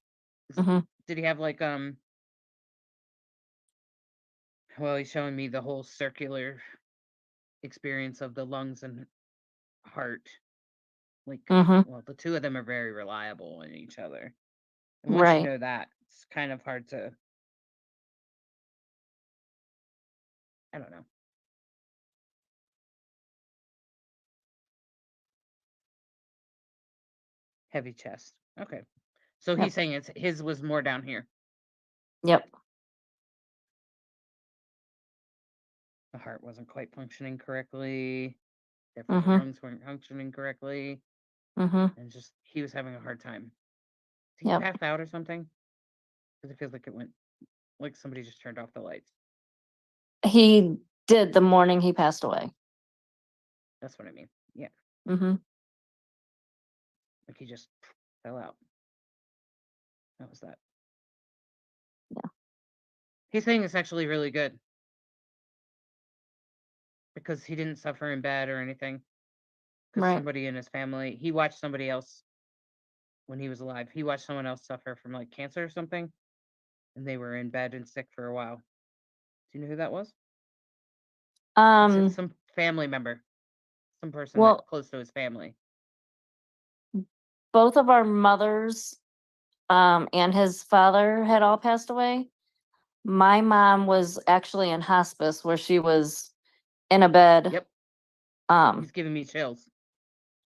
Mhm. Did he have like well, he's showing me the whole circular experience of the lungs and heart. Like, Mhm. well, the two of them are very reliable in each other. And once you Right. know that, it's kind of hard to, I don't know. Heavy chest. Okay. So Yep. he's saying his was more down here. Yep. The heart wasn't quite functioning correctly. Therefore, the Mhm. lungs weren't functioning correctly. Mhm. And just, he was having a hard time. Did he Yep. pass out or something? Because it feels like it went, like somebody just turned off the lights. He did the morning he passed away. That's what I mean. Yeah. Mhm. Like he just fell out. That was that. Yeah. He's saying it's actually really good. Because he didn't suffer in bed or anything. Because Right. somebody in his family, he watched somebody else when he was alive. He watched someone else suffer from like cancer or something. And they were in bed and sick for a while. Do you know who that was? It's some family member. Some person Well, that close to his family. both of our mothers and his father had all passed away. My mom was actually in hospice where she was in a bed. Yep. Um He's giving me chills.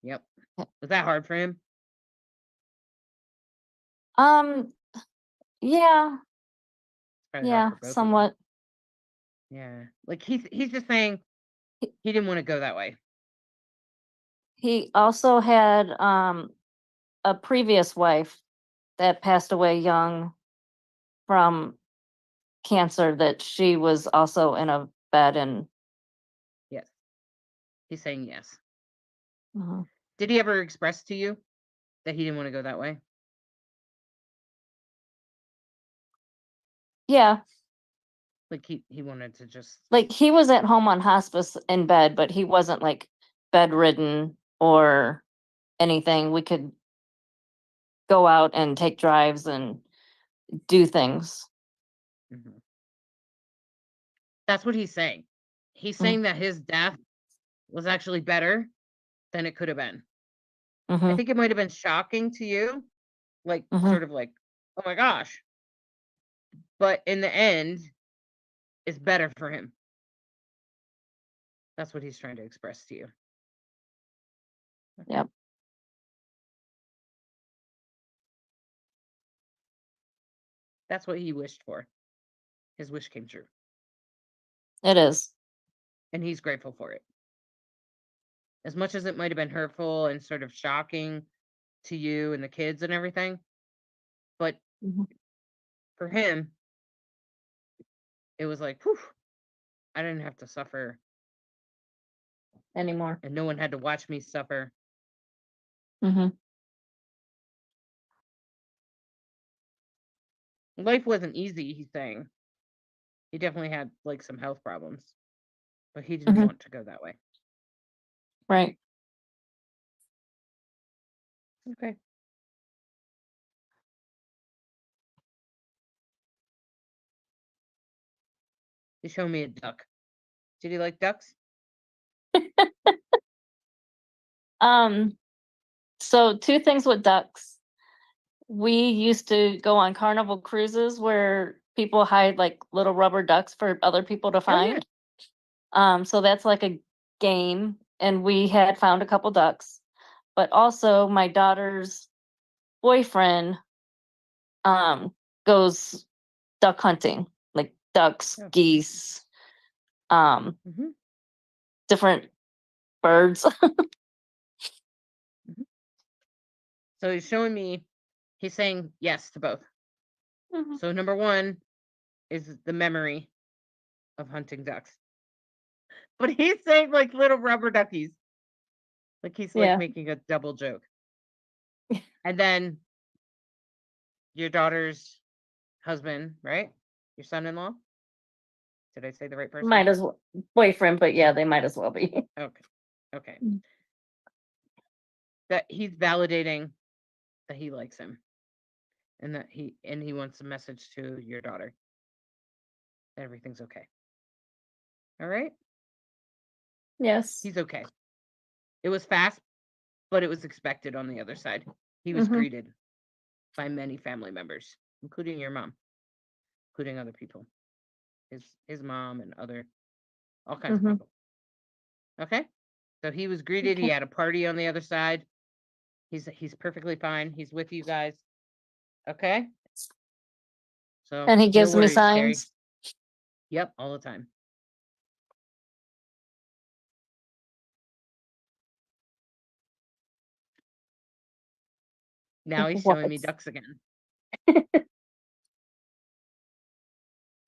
Yep. Was that hard for him? um yeah, Probably hard yeah, for both of them. somewhat. Yeah. Like he's just saying he didn't want to go that way. He also had a previous wife that passed away young from cancer that she was also in a bed and Yes. He's saying yes. Mhm. Did he ever express to you that he didn't want to go that way? Yeah, Like he wanted to just like he was at home on hospice in bed, but he wasn't like bedridden or anything. We could go out and take drives and do things. That's That's what he's saying. He's saying that his death was actually better than it could have been. I think it might have been shocking to you, like sort of like, oh my gosh. But in the end, it's better for him. That's what he's trying to express to you. Yep. That's what he wished for. His wish came true. It is. And he's grateful for it. As much as it might have been hurtful and sort of shocking to you and the kids and everything, but for him, it was like, whew, I didn't have to suffer Anymore. and no one had to watch me suffer. Life wasn't easy, he's saying. He definitely had like some health problems, but he didn't want to go that way. Right. Okay. He showed me a duck. Did he like ducks? So 2 things with ducks. We used to go on carnival cruises where people hide like little rubber ducks for other people to find. So that's like a game, and we had found a couple ducks. But also my daughter's boyfriend goes duck hunting, like ducks, geese, different birds. So he's showing me, he's saying yes to both. So number 1 is the memory of hunting ducks. But he's saying like little rubber duckies. Like he's like making a double joke. And then your daughter's husband, right? Your son-in-law? Did I say the right person? Might as well. Boyfriend, but yeah, they might as well be. Okay. That he's validating that he likes him. And that he wants a message to your daughter. That everything's okay. All right? Yes. He's okay. It was fast, but it was expected on the other side. He was greeted by many family members, including your mom, including other people. His mom and all kinds of people. Okay? So he was greeted. He had a party on the other side. He's perfectly fine. He's with you guys. Okay? So And he gives no me worries, Carrie. signs. Yep, all the time. Now he's showing me ducks again.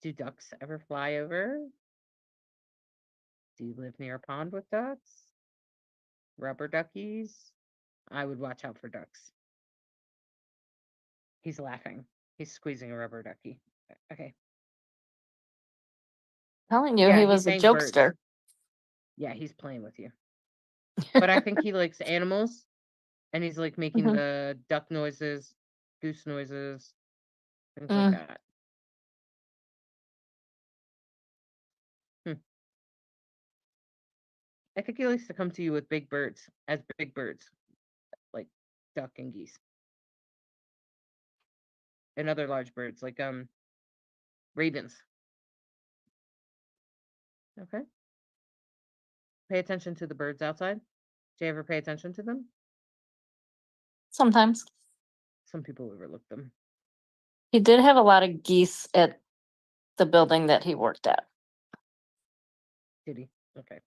Do ducks ever fly over? Do you live near a pond with ducks? Rubber duckies? I would watch out for ducks. He's laughing. He's squeezing a rubber ducky. Okay. Telling you, Yeah, he he's was a saying jokester. birds. Yeah, he's playing with you. But I think he likes animals, and he's like making the duck noises, goose noises, things like that. I think he likes to come to you with big birds, like duck and geese. And other large birds, like ravens. Okay. Pay attention to the birds outside. Do you ever pay attention to them? Sometimes. Some people overlook them. He did have a lot of geese at the building that he worked at. Did he? Okay.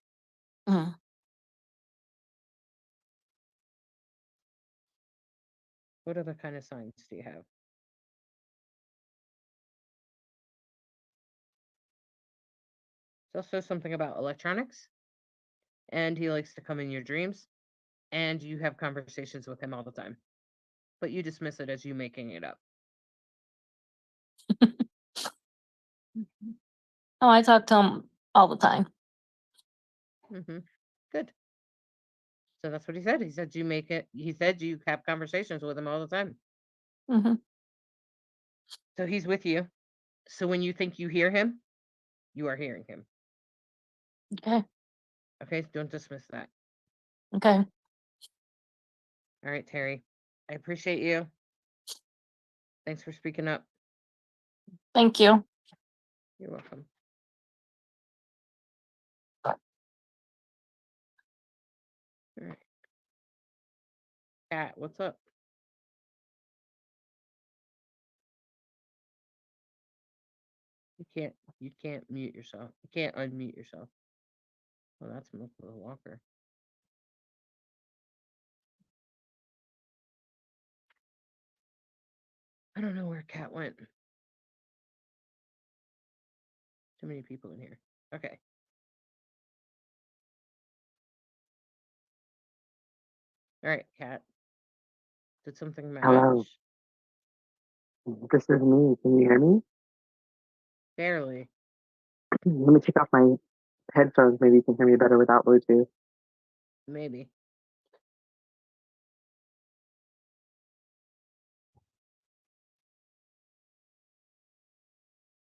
What other kind of signs do you have? There's also something about electronics. And he likes to come in your dreams. And you have conversations with him all the time. But you dismiss it as you making it up. Oh, I talk to him all the time. Good. So that's what he said. He said you make it. He said you have conversations with him all the time. So he's with you. So when you think you hear him, You are hearing him. Okay. Okay, don't dismiss that. Okay. All right, Terry. I appreciate you. Thanks for speaking up. Thank you. You're welcome. All right. Kat, what's up? You can't mute yourself. You can't unmute yourself. Well, that's Melissa Walker. I don't know where Kat went. Too many people in here. Okay. All right, Kat. Did something match? Hello. This is me. Can you hear me? Barely. Let me take off my headphones. Maybe you can hear me better without Bluetooth. Maybe.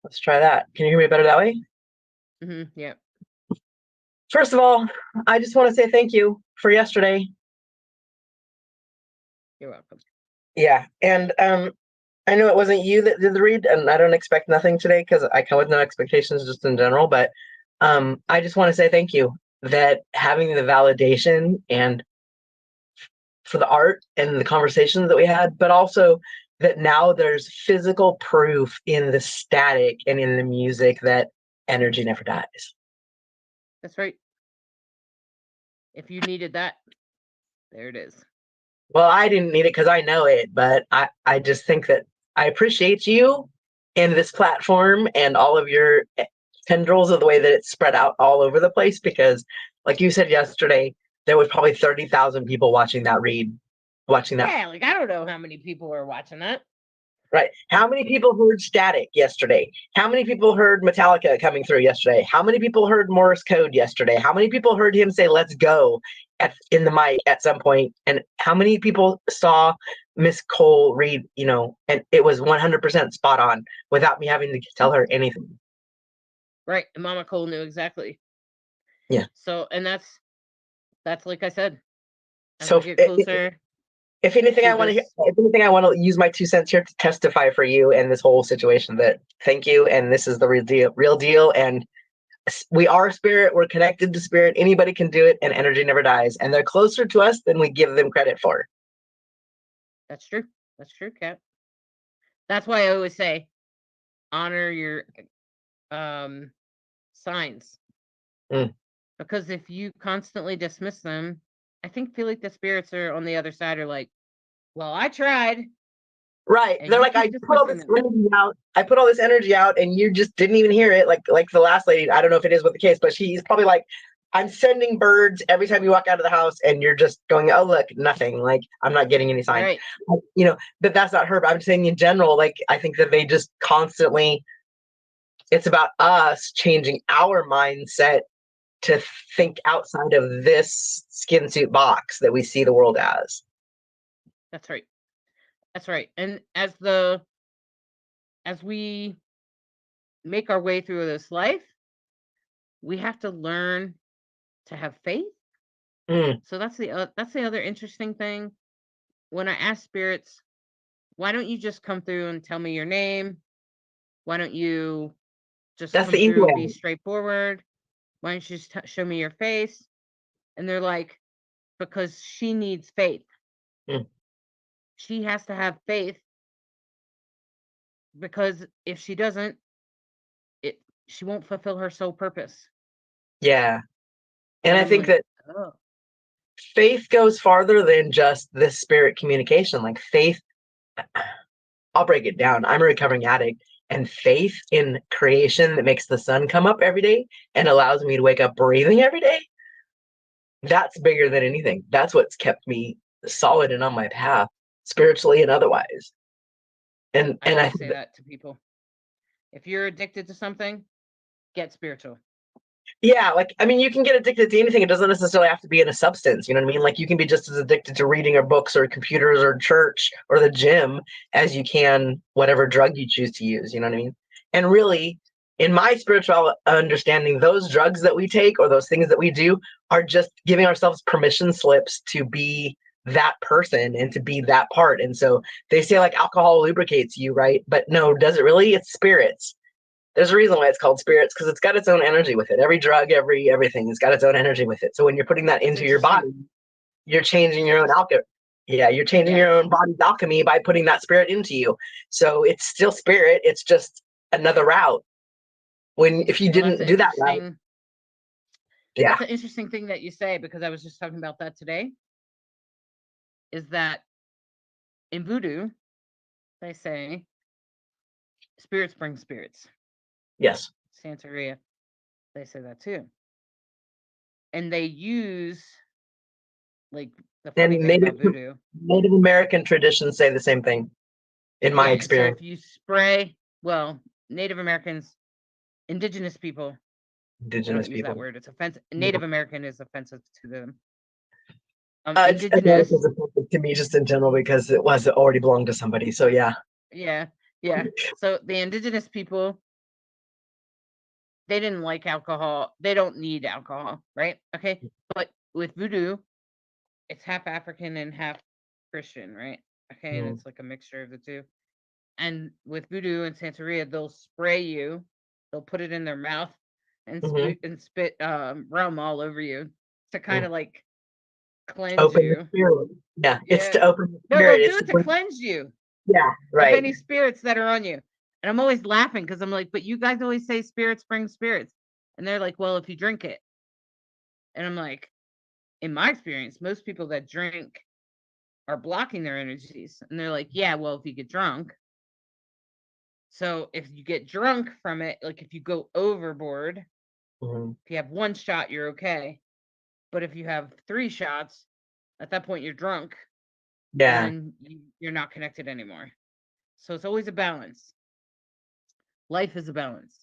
Let's try that. Can you hear me better that way? Yeah. First of all, I just want to say thank you for yesterday. You're welcome. Yeah, and I know it wasn't you that did the read, and I don't expect nothing today because I come with no expectations just in general, but I just want to say thank you that having the validation and for the art and the conversations that we had, but also that now there's physical proof in the static and in the music that energy never dies. That's right. If you needed that, there it is. Well, I didn't need it because I know it, but I just think that I appreciate you and this platform and all of your tendrils of the way that it's spread out all over the place because, like you said yesterday, there was probably 30,000 people watching that read, watching that. Yeah, like I don't know how many people are watching that. Right. How many people heard Static yesterday? How many people heard Metallica coming through yesterday? How many people heard Morse code yesterday? How many people heard him say, let's go in the mic at some point? And how many people saw Miss Cole read, and it was 100% spot on without me having to tell her anything. Right. And Mama Cole knew exactly. Yeah. So, and that's like I said, as So we get closer. If anything, I want to use my 2 cents here to testify for you and this whole situation that thank you. And this is the real deal. And we are spirit. We're connected to spirit. Anybody can do it. And energy never dies. And they're closer to us than we give them credit for. That's true. That's true, Kat. That's why I always say, honor your signs. Because if you constantly dismiss them, I feel like the spirits are on the other side are like, well, I tried. Right. They're like, I put all this energy out. I put all this energy out and you just didn't even hear it. Like the last lady, I don't know if it is with the case, but she's probably like, I'm sending birds every time you walk out of the house and you're just going, oh, look, nothing. Like, I'm not getting any sign. Right. But that's not her. But I'm saying in general, like, I think that they just constantly, it's about us changing our mindset to think outside of this skin suit box that we see the world as. That's right. That's right. And as we make our way through this life, we have to learn to have faith. So that's the other interesting thing. When I ask spirits, why don't you just come through and tell me your name? Why don't you just come through and be straightforward? Why don't you just show me your face? And they're like, because she needs faith. She has to have faith, because if she doesn't, she won't fulfill her soul purpose. Yeah. And I think that faith goes farther than just this spirit communication. Like faith, I'll break it down. I'm a recovering addict, and faith in creation that makes the sun come up every day and allows me to wake up breathing every day, that's bigger than anything. That's what's kept me solid and on my path, spiritually and otherwise. And I say that to people. If you're addicted to something, get spiritual. Yeah, like, I mean, you can get addicted to anything. It doesn't necessarily have to be in a substance. You know what I mean? Like, you can be just as addicted to reading or books or computers or church or the gym as you can whatever drug you choose to use. You know what I mean? And really, in my spiritual understanding, those drugs that we take or those things that we do are just giving ourselves permission slips to be that person and to be that part. And so they say like alcohol lubricates you, right? But no, does it really? It's spirits. There's a reason why it's called spirits, because it's got its own energy with it. Every drug, everything has got its own energy with it. So when you're putting that into your body, you're changing your own alchemy. Yeah, you're changing your own body's alchemy by putting that spirit into you. So it's still spirit. It's just another route. If you didn't do that route, yeah. That's an interesting thing that you say, because I was just talking about that today. Is that in voodoo, they say spirits bring spirits. Yes. Santeria, they say that too. And they use, like, the funny thing about voodoo. Native American traditions say the same thing, in my experience. So if you spray, well, Native Americans, indigenous people, indigenous don't use people. that word. It's offensive. Native American is offensive to them. Indigenous is offensive to me just in general because it already belonged to somebody. So yeah. Yeah. So the indigenous people, they didn't like alcohol. They don't need alcohol, right? Okay. But with voodoo, it's half African and half Christian, right? Okay. And it's like a mixture of the two. And with voodoo and Santeria, they'll spray you. They'll put it in their mouth and spit rum all over you to kind of like cleanse open you. The spirit. Yeah, it's to open the spirit. No, they'll do it to cleanse you. Yeah, right. Of any spirits that are on you. And I'm always laughing because I'm like, but you guys always say spirits bring spirits. And they're like, well, if you drink it. And I'm like, in my experience, most people that drink are blocking their energies. And they're like, yeah, well, if you get drunk. So if you get drunk from it, like if you go overboard, if you have one shot, you're okay. But if you have 3 shots, at that point you're drunk. Yeah. And you're not connected anymore. So it's always a balance. Life is a balance.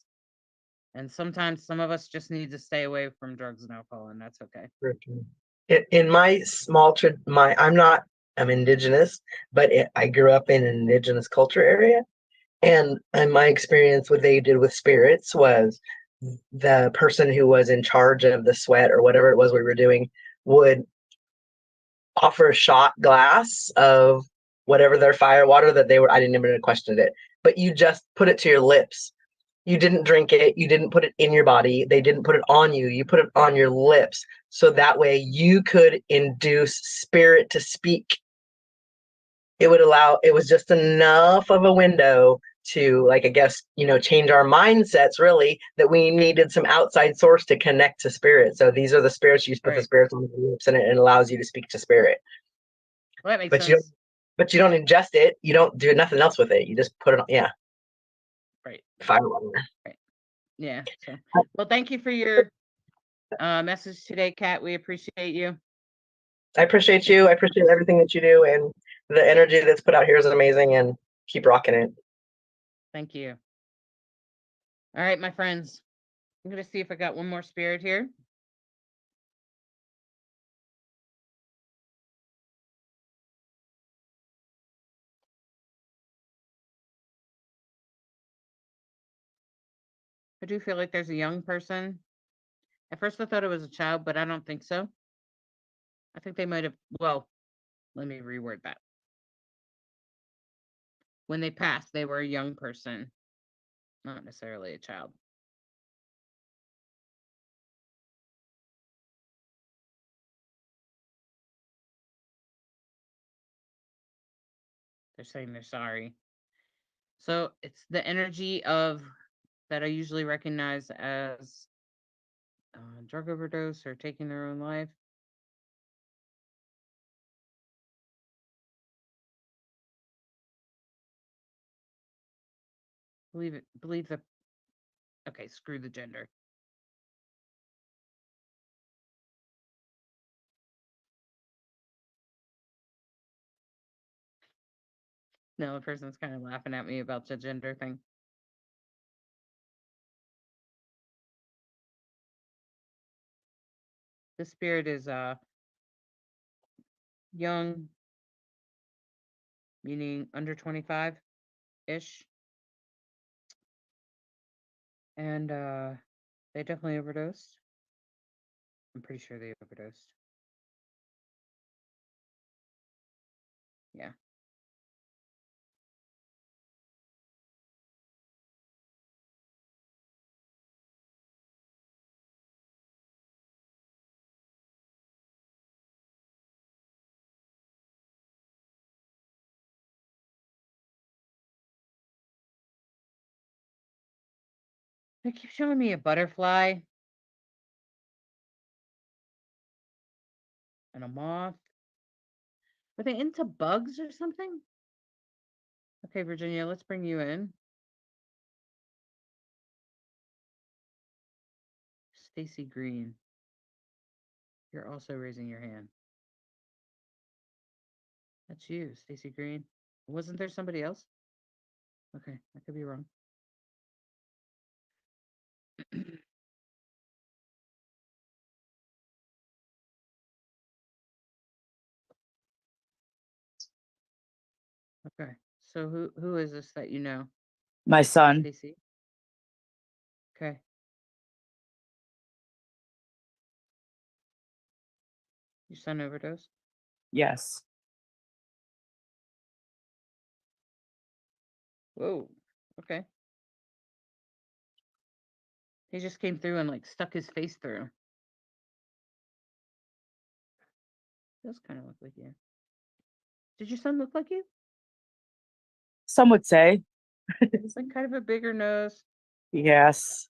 And sometimes some of us just need to stay away from drugs and alcohol, and that's okay. In my small, I'm indigenous, but I grew up in an indigenous culture area. And in my experience, what they did with spirits was the person who was in charge of the sweat or whatever it was we were doing would offer a shot glass of whatever their fire water that they were. I didn't even question it, but you just put it to your lips. You didn't drink it. You didn't put it in your body. They didn't put it on you. You put it on your lips. So that way you could induce spirit to speak. It was just enough of a window to, like, I guess, change our mindsets, really, that we needed some outside source to connect to spirit. So these are the spirits. You just put the spirits on the lips and it allows you to speak to spirit. Well, that makes sense. You don't ingest it. You don't do nothing else with it. You just put it on. Yeah. Right. Fire water. Right. Yeah. So, well, thank you for your message today, Kat. We appreciate you. I appreciate you. I appreciate everything that you do, and the energy that's put out here is amazing, and keep rocking it. Thank you. All right, my friends. I'm going to see if I got one more spirit here. I do feel like there's a young person. At first, I thought it was a child, but I don't think so. I think they might have, well, let me reword that. When they passed, they were a young person, not necessarily a child. They're saying they're sorry. So it's the energy of that I usually recognize as drug overdose or taking their own life. Believe the, okay, screw the gender. No, the person's kind of laughing at me about the gender thing. The spirit is young, meaning under 25-ish. And they definitely overdosed. I'm pretty sure they overdosed. Yeah. They keep showing me a butterfly and a moth. Were they into bugs or something? Okay, Virginia, let's bring you in. Stacy Green. You're also raising your hand. That's you, Stacy Green. Wasn't there somebody else? Okay, I could be wrong. Okay. So who is this that you know? My son. Stacy. Okay. Your son overdosed? Yes. Whoa. Okay. He just came through and like stuck his face through. Does kind of look like you. Did your son look like you? Some would say. It's like kind of a bigger nose. Yes.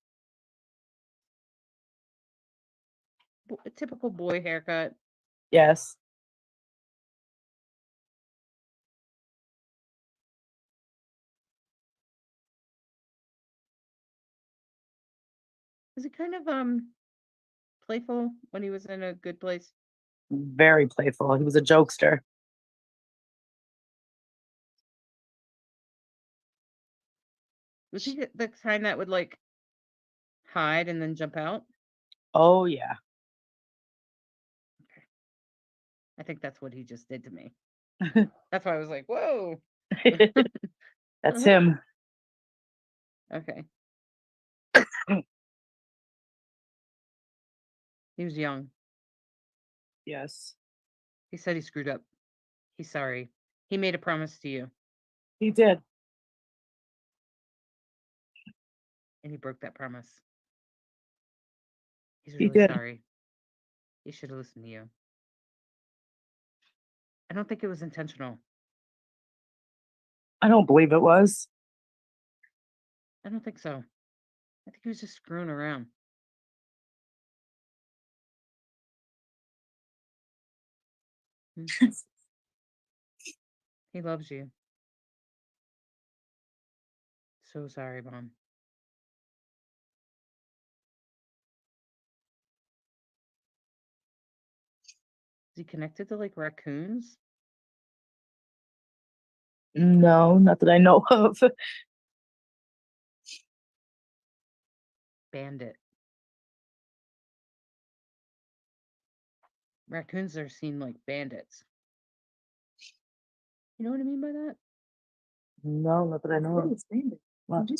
A typical boy haircut. Yes. Was he kind of playful when he was in a good place? Very playful. He was a jokester. Was he the kind that would like hide and then jump out? Oh, yeah. Okay. I think that's what he just did to me. That's why I was like, whoa. That's him. Okay. He was young. Yes. He said he screwed up. He's sorry. He made a promise to you. He did. And he broke that promise. He's He really did. sorry. He should have listened to you. I don't think it was intentional. I don't believe it was. I don't think so. I think he was just screwing around. He loves you. So sorry, Mom. Is he connected to like raccoons? No, not that I know of. Bandit. Raccoons are seen like bandits. You know what I mean by that? No, not that I know of. What?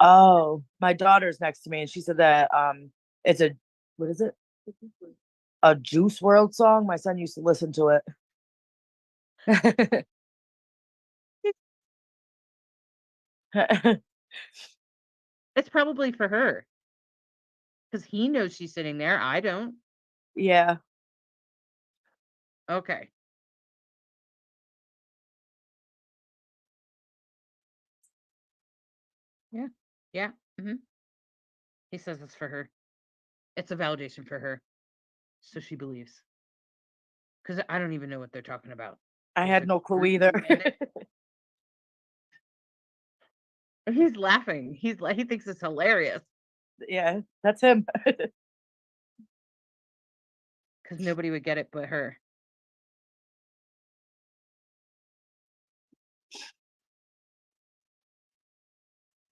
Oh, my daughter's next to me, and she said that it's a, what is it? A Juice World song. My son used to listen to it. It's probably for her. Because he knows she's sitting there. I don't. Yeah. Okay. Yeah. Yeah. He says it's for her. It's a validation for her. So she believes. Because I don't even know what they're talking about. I There's had a no clue group either. bandit. He's laughing. He thinks it's hilarious. Yeah, that's him. Because nobody would get it but her.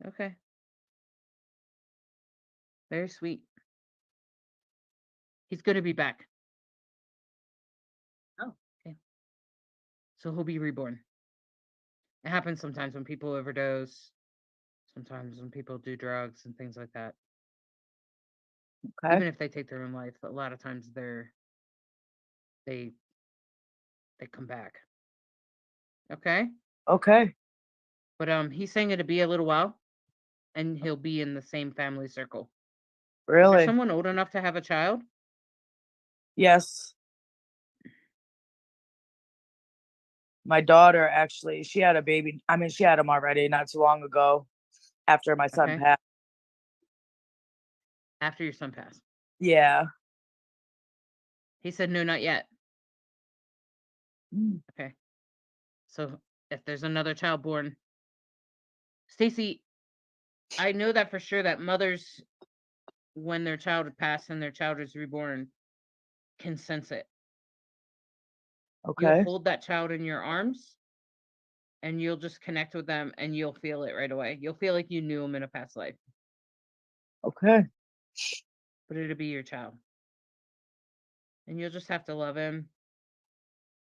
Okay. Very sweet. He's going to be back. Oh, okay. So he'll be reborn. It happens sometimes when people overdose. Sometimes when people do drugs and things like that, Okay. even if they take their own life, a lot of times they come back. Okay? Okay. But he's saying it'll be a little while and he'll be in the same family circle. Is there Really? someone old enough to have a child? Yes. My daughter actually, she had a baby. I mean, she had him already not too long ago after my son Okay. passed. After your son passed. Yeah. He said no, not yet. Mm. Okay. So if there's another child born, Stacy, I know that for sure that mothers, when their child passed and their child is reborn, can sense it. You'll Okay. hold that child in your arms and you'll just connect with them and you'll feel it right away. You'll feel like you knew them in a past life, Okay. but it'll be your child. And you'll just have to love him.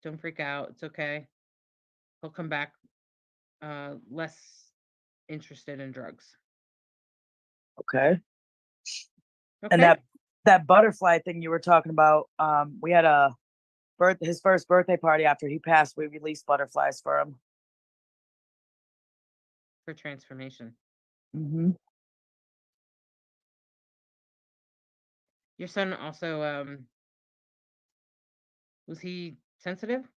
Don't freak out. It's okay. He'll come back less interested in drugs. Okay. And Okay. that butterfly thing you were talking about, we had his first birthday party after he passed. We released butterflies for him. For transformation. Mm-hmm. Your son also was he sensitive?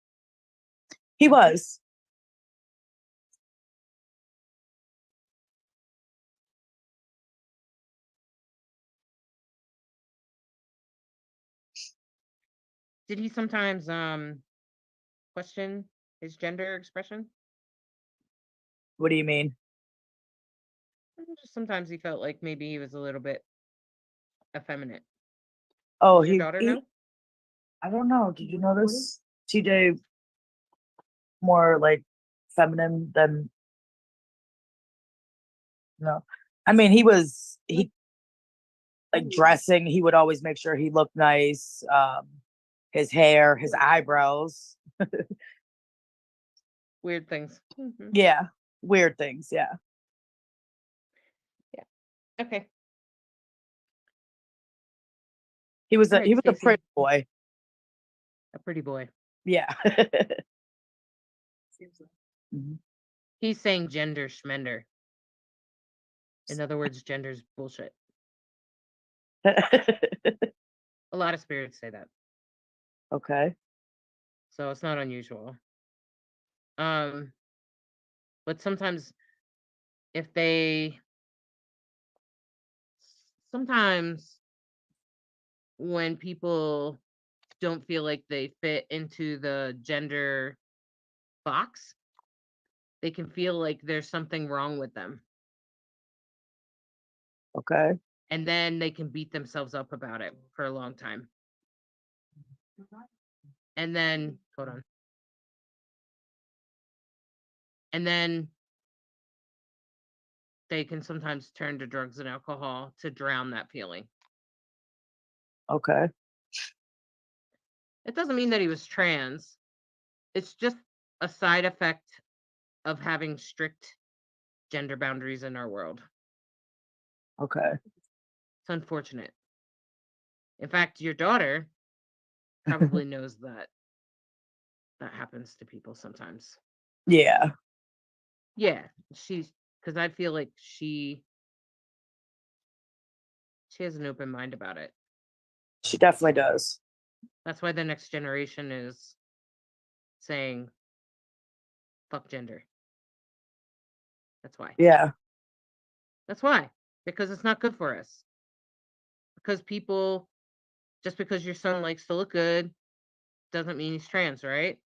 He was. Did he sometimes question his gender expression? What do you mean? Just sometimes he felt like maybe he was a little bit effeminate. Oh, Does your daughter know? I don't know. Did you notice TJ more like feminine than no? I mean, he like dressing. He would always make sure he looked nice. His hair, his eyebrows. Weird things. Mm-hmm. Yeah, weird things. Yeah. Yeah. Okay. He was All a right, pretty Stacey. boy. A pretty boy. Yeah. Mm-hmm. He's saying gender schmender. In other words, gender's bullshit. A lot of spirits say that. Okay. So it's not unusual. But sometimes sometimes when people don't feel like they fit into the gender box, they can feel like there's something wrong with them. Okay. And then they can beat themselves up about it for a long time. And then, hold on. And then they can sometimes turn to drugs and alcohol to drown that feeling. Okay. It doesn't mean that he was trans. It's just a side effect of having strict gender boundaries in our world. Okay. It's unfortunate. In fact, your daughter probably knows that happens to people sometimes. Yeah. Yeah, because I feel like she has an open mind about it. She definitely does. That's why the next generation is saying fuck gender. That's why. Yeah. That's why. Because it's not good for us. Because just because your son likes to look good doesn't mean he's trans, right?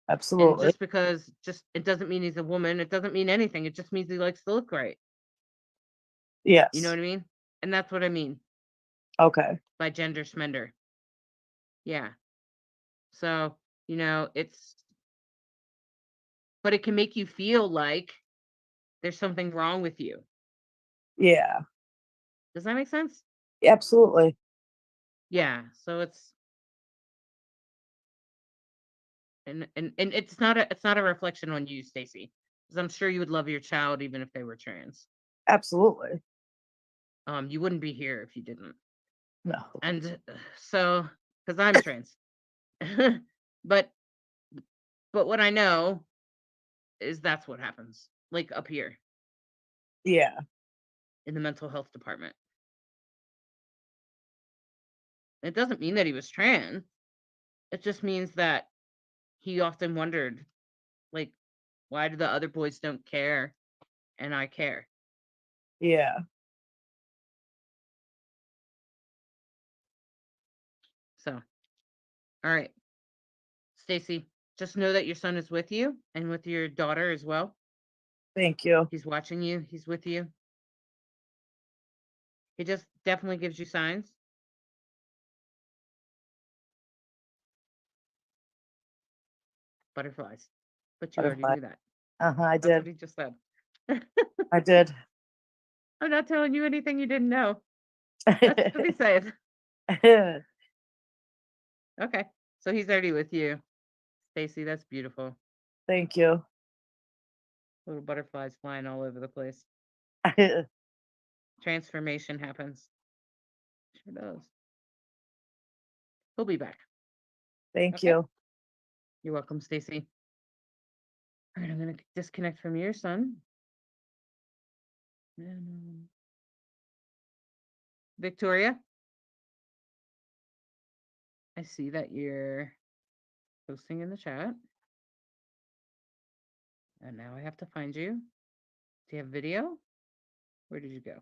Absolutely. And just because it doesn't mean he's a woman, it doesn't mean anything. It just means he likes to look right. Yes. You know what I mean? And that's what I mean. Okay. By gender schmender. Yeah. So, but it can make you feel like there's something wrong with you. Yeah. Does that make sense? Absolutely. Yeah. So it's and it's not a reflection on you, Stacy, because I'm sure you would love your child even if they were trans. Absolutely. You wouldn't be here if you didn't. No. And so, because I'm trans, but what I know is that's what happens, like up here Yeah. in the mental health department. It doesn't mean that he was trans. It just means that he often wondered, like, why do the other boys don't care and I care? Yeah. So, all right, Stacy, just know that your son is with you and with your daughter as well. Thank you. He's watching you. He's with you. He just definitely gives you signs. Butterflies. But you already Butterfly. knew that. I That's what did. he just said. I did. I'm not telling you anything you didn't know. That's what he said. Okay. So he's already with you. Stacy, that's beautiful. Thank you. Little butterflies flying all over the place. Transformation happens. Sure does. He'll be back. Thank Okay. you. You're welcome, Stacy. All right, I'm going to disconnect from your son. And, Victoria, I see that you're posting in the chat. And now I have to find you. Do you have video? Where did you go?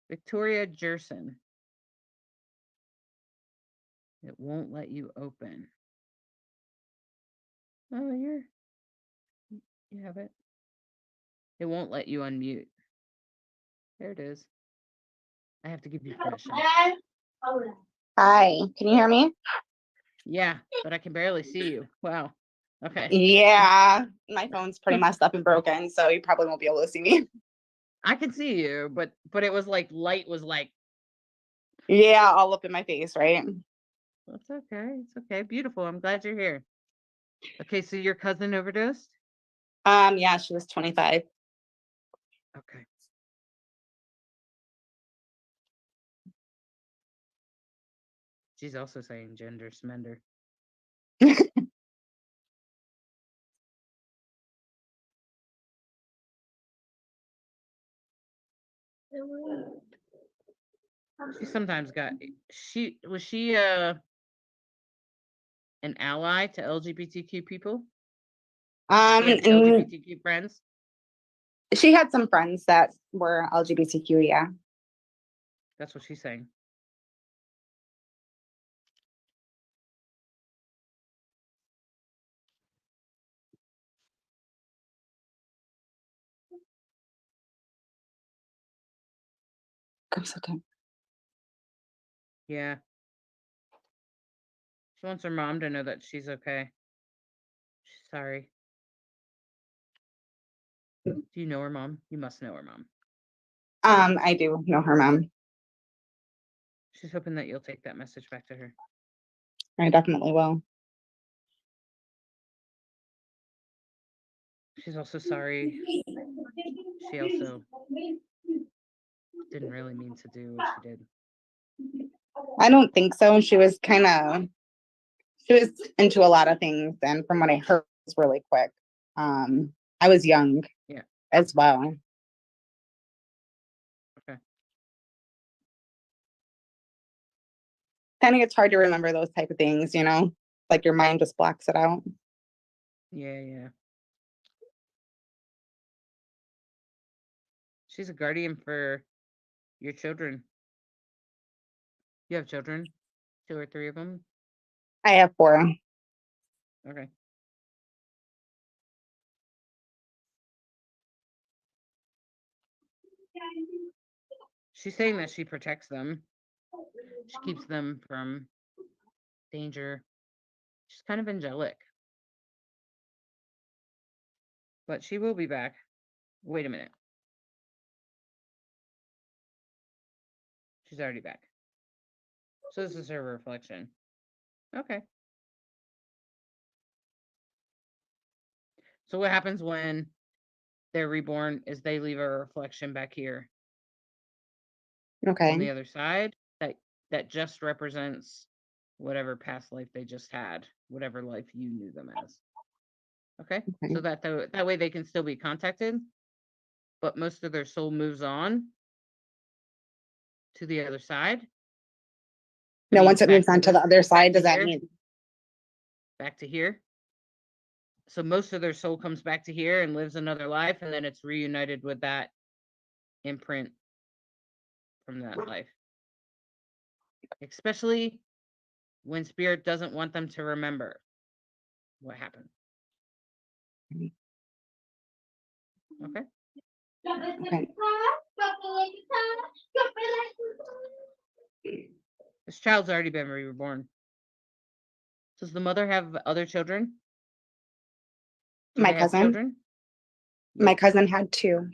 Victoria Jerson. It won't let you open. Oh, you have it. It won't let you unmute. There it is. I have to give you permission. Hi, can you hear me? Yeah, but I can barely see you. Wow. Okay. Yeah, my phone's pretty messed up and broken, so you probably won't be able to see me. I can see you, but it was like light was like. Yeah, all up in my face, right? That's okay. It's okay. Beautiful. I'm glad you're here. Okay, so your cousin overdosed? Yeah, she was 25. Okay. She's also saying gender smender. She sometimes got she an ally to LGBTQ people? She has And LGBTQ friends? she had some friends that were LGBTQ, yeah. That's what she's saying. That's okay. Yeah. She wants her mom to know that she's okay. She's sorry. Do you know her mom? You must know her mom. I do know her mom. She's hoping that you'll take that message back to her. I definitely will. She's also sorry. She also didn't really mean to do what she did. I don't think so. She was into a lot of things, and from what I heard, it was really quick. I was young, yeah, as well. Okay. Kind of gets hard to remember those type of things, you know, like your mind just blocks it out. Yeah. She's a guardian for your children. You have children? 2 or 3 of them? I have 4. Okay. She's saying that she protects them. She keeps them from danger. She's kind of angelic. But she will be back. Wait a minute. She's already back. So this is her reflection. Okay. So what happens when they're reborn is they leave a reflection back here on the Okay. other side that just represents whatever past life they just had, whatever life you knew them as. Okay? Okay. So that way they can still be contacted, but most of their soul moves on to the other side. Now, mean, once it back moves to on to the this- other side, to does that here. mean? Back to here. So most of their soul comes back to here and lives another life, and then it's reunited with that imprint from that life. Especially when spirit doesn't want them to remember what happened. Okay. Okay. This child's already been reborn. Does the mother have other children? Do My they have cousin. children? My cousin had 2.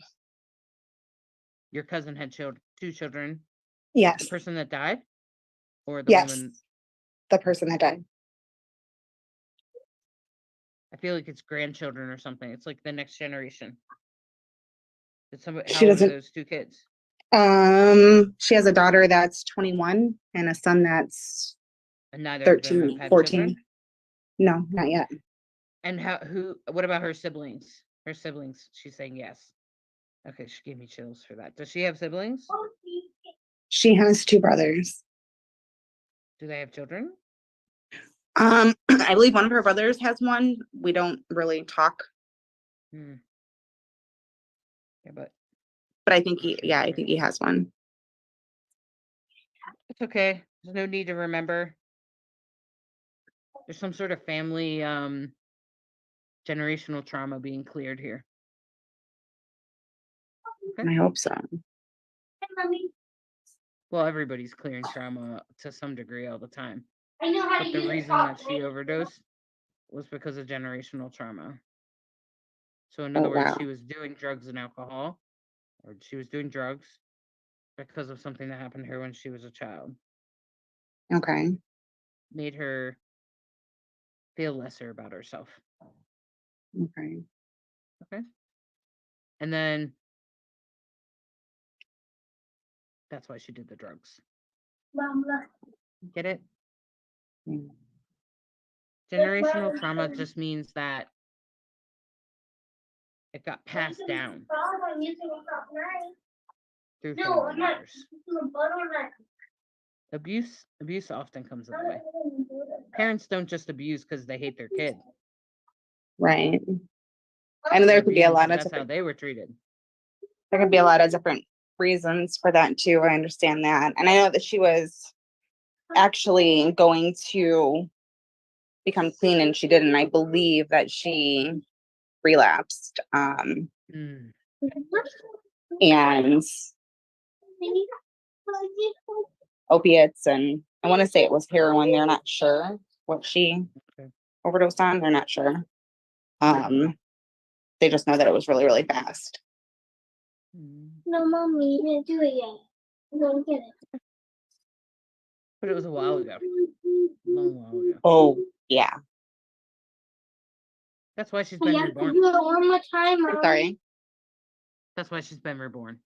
Your cousin had two children. Yes. The person that died, or the Yes. woman? The person that died. I feel like it's grandchildren or something. It's like the next generation. Did somebody? How She old are doesn't. those 2 kids? She has a daughter that's 21 and a son that's And neither of them 13, have had 14. children. No, not yet. And what about her siblings? Her siblings. She's saying yes. Okay, she gave me chills for that. Does she have siblings? She has 2 brothers. Do they have children? I believe one of her brothers has one. We don't really talk, Yeah, but I think I think he has one. it's okay. There's no need to remember. There's some sort of family generational trauma being cleared here. Okay. I hope so. Well, everybody's clearing trauma to some degree all the time. But the reason that she overdosed was because of generational trauma. So in other Oh, words, wow. she was doing drugs and alcohol, or she was doing drugs because of something that happened to her when she was a child. Okay. Made her feel lesser about herself. Okay. Okay. And then that's why she did the drugs. Get it? Mm. Generational trauma just means that it got passed down through family members. Abuse often comes that way. Parents don't just abuse because they hate their kid. Right. And there could be a lot of that's how they were treated. There could be a lot of different reasons for that too. I understand that. And I know that she was actually going to become clean and she didn't. I believe that she relapsed. And opiates, and I want to say it was heroin. They're not sure what she overdosed on. They're not sure. They just know that it was really, really fast. No, mommy, you didn't do it yet. Go get it. But it was a while ago. A long while ago. Oh, yeah. That's why she's been reborn. Do it one more time, Mom. Sorry. That's why she's been reborn.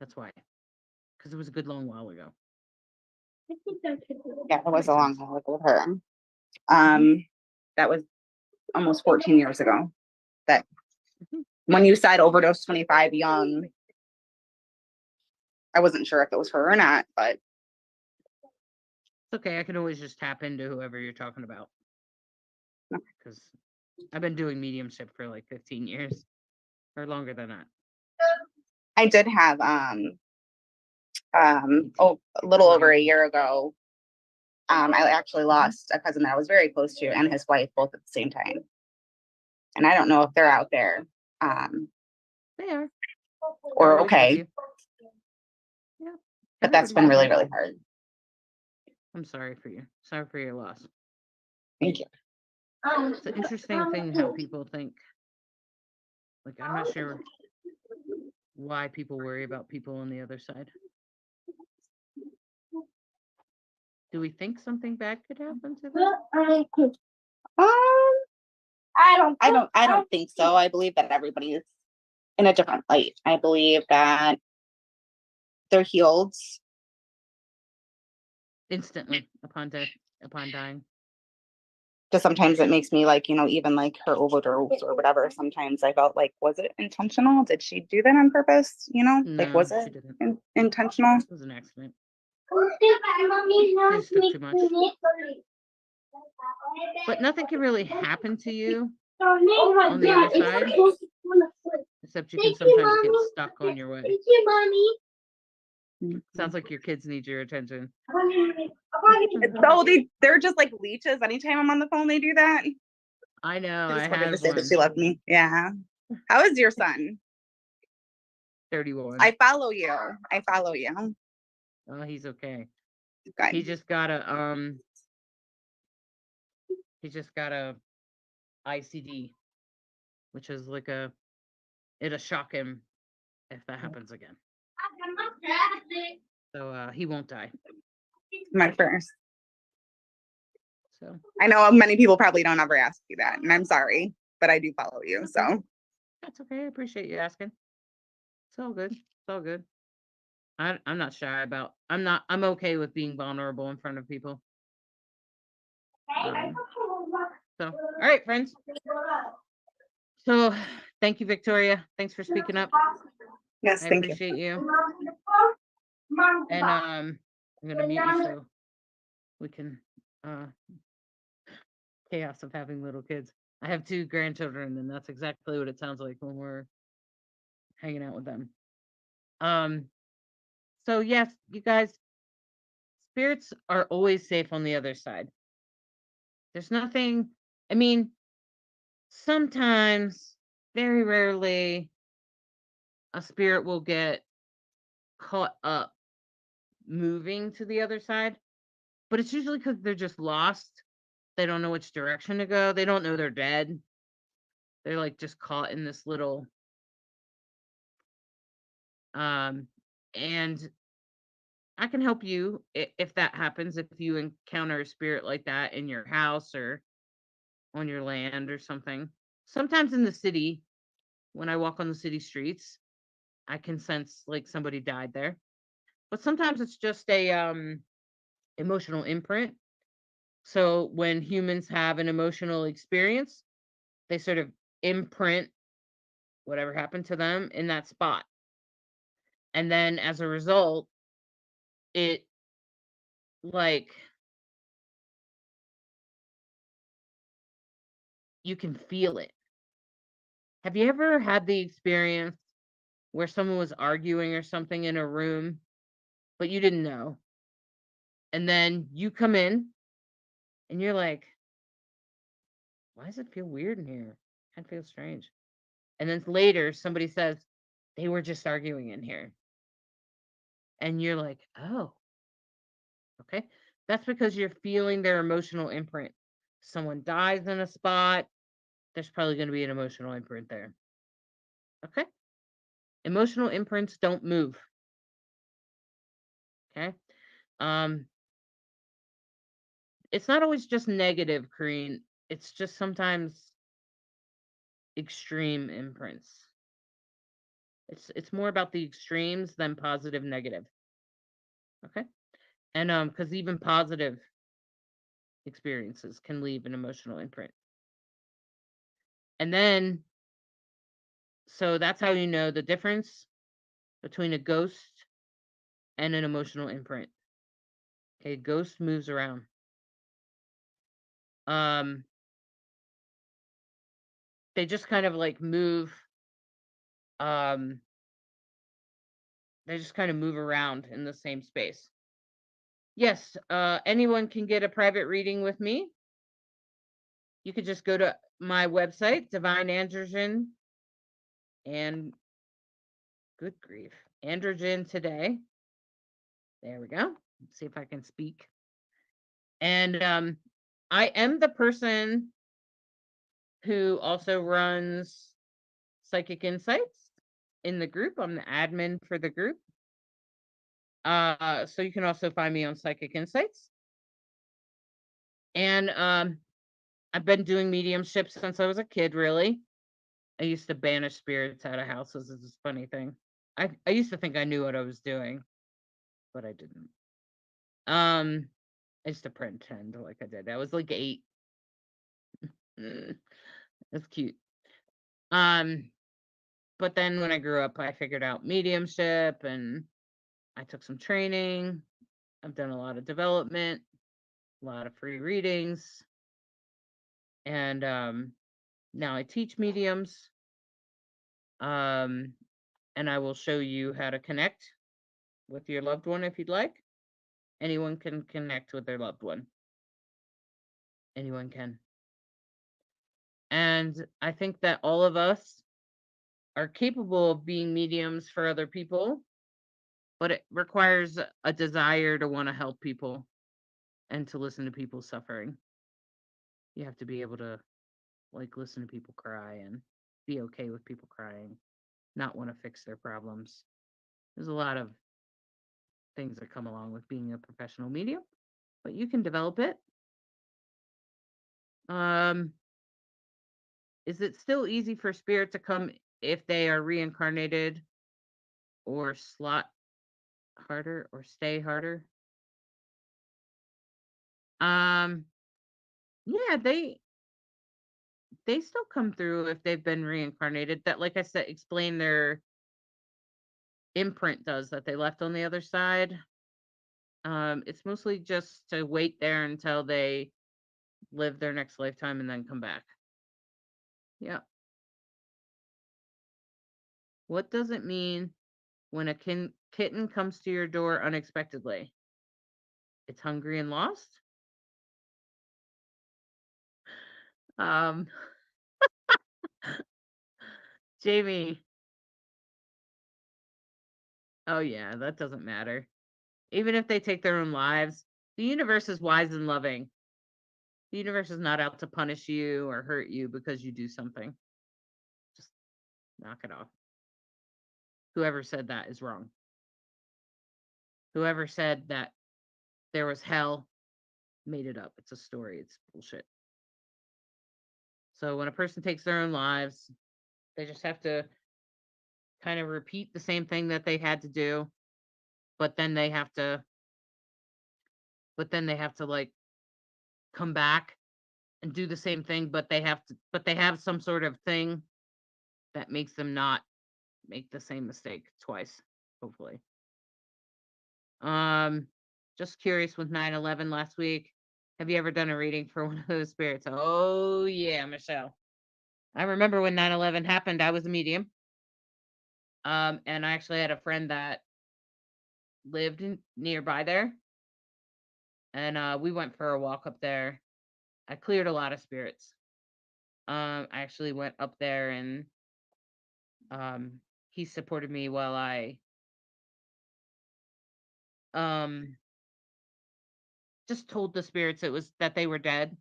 That's why. Because it was a good long while ago. Yeah, it was a long while ago with her. That was almost 14 years ago. That when you said overdose 25 young, I wasn't sure if it was her or not, but it's okay. I can always just tap into whoever you're talking about. Because I've been doing mediumship for like 15 years or longer than that. I did have a little over a year ago. I actually lost a cousin that I was very close to and his wife both at the same time. And I don't know if they're out there. They are. Or okay. Yeah. But that's been really, really hard. I'm sorry for you. Sorry for your loss. Thank you. It's an interesting thing how people think. Like, I'm not sure why people worry about people on the other side. Do we think something bad could happen to them? I don't think so. I believe that everybody's in a different light. I believe that they're healed. Instantly upon death, upon dying. Just sometimes it makes me like, even like her overdose or whatever. Sometimes I felt like, was it intentional? Did she do that on purpose? Like, was No, it she didn't. intentional? It was an accident. She just took too much. But nothing can really happen to you on the other side, except you can sometimes get stuck on your way. Sounds like your kids need your attention. So they're just like leeches. Anytime I'm on the phone, they do that. I know. I I just wanted to had say that one. she loved me. Yeah. How is your son? 31. I follow you. Oh, he's okay. Good. He just got a ICD, which is like it'll shock him if that happens again. So he won't die. My first. So I know many people probably don't ever ask you that, and I'm sorry, but I do follow you. So that's okay. I appreciate you asking. It's all good. It's all good. I'm not shy about. I'm okay with being vulnerable in front of people. So, all right, friends. So, thank you, Victoria. Thanks for speaking up. Yes, I thank appreciate you. you. And I'm gonna mute you so we can chaos of having little kids. I have 2 grandchildren, and that's exactly what it sounds like when we're hanging out with them. So yes, you guys, spirits are always safe on the other side. There's nothing, I mean, sometimes, very rarely, a spirit will get caught up moving to the other side, but it's usually because they're just lost. They don't know which direction to go. They don't know they're dead. They're like just caught in this little and I can help you if that happens, if you encounter a spirit like that in your house or on your land or something. Sometimes in the city, when I walk on the city streets, I can sense like somebody died there. But sometimes it's just a emotional imprint. So when humans have an emotional experience, they sort of imprint whatever happened to them in that spot. And then as a result, it like you can feel it. Have you ever had the experience where someone was arguing or something in a room, but you didn't know? And then you come in and you're like, why does it feel weird in here? It feels strange. And then later somebody says, they were just arguing in here. And you're like, oh, okay. That's because you're feeling their emotional imprint. Someone dies in a spot, there's probably going to be an emotional imprint there. Okay. Emotional imprints don't move. Okay. It's not always just negative, Kareen. It's just sometimes extreme imprints. It's more about the extremes than positive, negative. Okay. And because even positive experiences can leave an emotional imprint. And then so that's how you know the difference between a ghost and an emotional imprint. Okay, ghost moves around. They just kind of like move. They just kind of move around in the same space. Yes, anyone can get a private reading with me. You could just go to my website, Divine Androgen, and good grief, Androgen Today. There we go. Let's see if I can speak. And I am the person who also runs Psychic Insights in the group. I'm the admin for the group. So you can also find me on Psychic Insights. And I've been doing mediumship since I was a kid, really. I used to banish spirits out of houses. It's a funny thing. I used to think I knew what I was doing, but I didn't. I used to pretend like I did. I was like 8. That's cute. But then when I grew up, I figured out mediumship and I took some training. I've done a lot of development, a lot of free readings. And now I teach mediums. And I will show you how to connect with your loved one if you'd like. Anyone can connect with their loved one. Anyone can. And I think that all of us are capable of being mediums for other people, but it requires a desire to want to help people and to listen to people suffering. You have to be able to like listen to people cry and be okay with people crying, not want to fix their problems. There's a lot of things that come along with being a professional medium, but you can develop it. Is it still easy for spirit to come if they are reincarnated or slot harder or stay harder? Yeah, they still come through if they've been reincarnated. That, like I said, explain their imprint does that they left on the other side. It's mostly just to wait there until they live their next lifetime and then come back. Yeah. What does it mean when a kitten comes to your door unexpectedly? It's hungry and lost? Jamie. Oh yeah, that doesn't matter. Even if they take their own lives, the universe is wise and loving. The universe is not out to punish you or hurt you because you do something. Just knock it off. Whoever said that is wrong. Whoever said that there was hell made it up. It's a story. It's bullshit. So when a person takes their own lives, they just have to kind of repeat the same thing that they had to do, but then they have to like come back and do the same thing, but they have some sort of thing that makes them not make the same mistake twice, hopefully. Just curious, with 9/11 last week, have you ever done a reading for one of those spirits? Oh yeah, Michelle. I remember when 9/11 happened, I was a medium. And I actually had a friend that lived nearby there. And we went for a walk up there. I cleared a lot of spirits. I actually went up there and he supported me while I just told the spirits that they were dead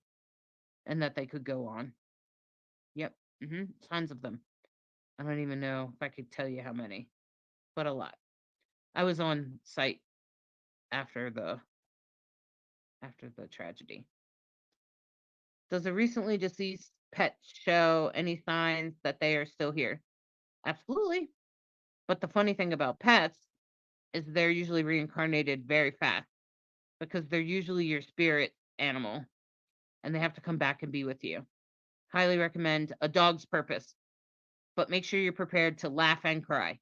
and that they could go on. Yep. Tons of them. I don't even know if I could tell you how many, but a lot. I was on site after the tragedy. Does a recently deceased pet show any signs that they are still here? Absolutely. But the funny thing about pets is they're usually reincarnated very fast because they're usually your spirit animal and they have to come back and be with you. Highly recommend A Dog's Purpose, but make sure you're prepared to laugh and cry.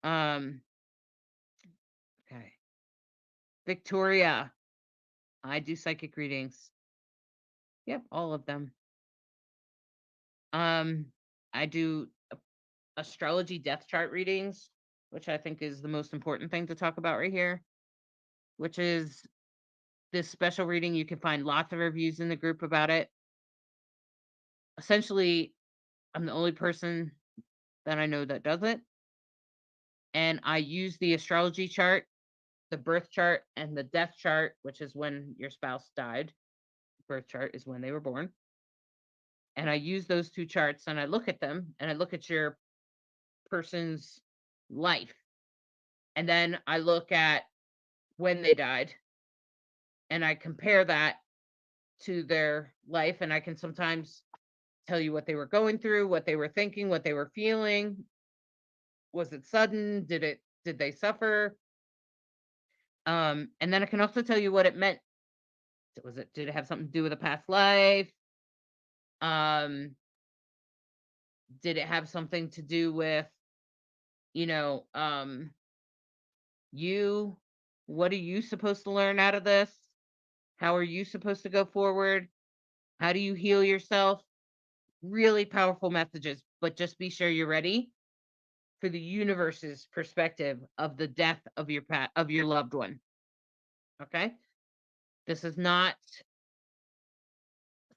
Okay. Victoria, I do psychic readings. Yep, all of them. I do astrology death chart readings, which I think is the most important thing to talk about right here, which is this special reading. You can find lots of reviews in the group about it. Essentially, I'm the only person that I know that does it. And I use the astrology chart, the birth chart, and the death chart, which is when your spouse died. Birth chart is when they were born. And I use those two charts and I look at them and I look at your person's life. And then I look at when they died. and I compare that to their life, and I can sometimes tell you what they were going through, what they were thinking, what they were feeling. Was it sudden? Did they suffer? And then I can also tell you what it meant. Did it have something to do with a past life? Did it have something to do with, you? What are you supposed to learn out of this? How are you supposed to go forward? How do you heal yourself? Really powerful messages, but just be sure you're ready for the universe's perspective of the death of your loved one. Okay? This is not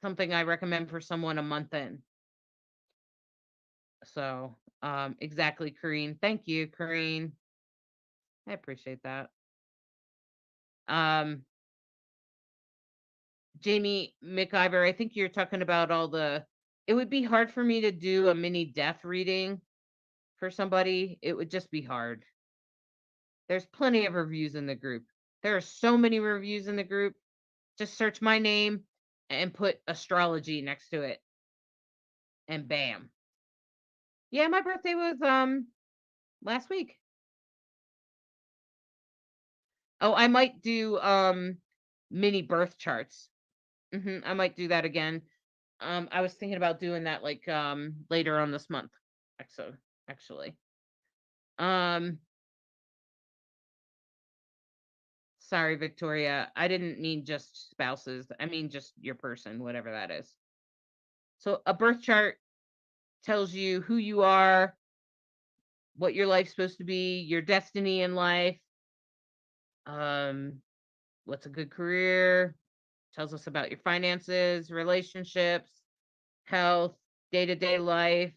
something I recommend for someone a month in. So, exactly, Kareen. Thank you, Kareen. I appreciate that. Jamie McIver, I think you're talking about it would be hard for me to do a mini death reading for somebody. It would just be hard. There's plenty of reviews in the group. There are so many reviews in the group. Just search my name and put astrology next to it. And bam. Yeah, my birthday was last week. Oh, I might do mini birth charts. I might do that again. I was thinking about doing that like later on this month. Actually. Sorry, Victoria. I didn't mean just spouses. I mean just your person, whatever that is. So a birth chart tells you who you are, what your life's supposed to be, your destiny in life, what's a good career, tells us about your finances, relationships, health, day-to-day life,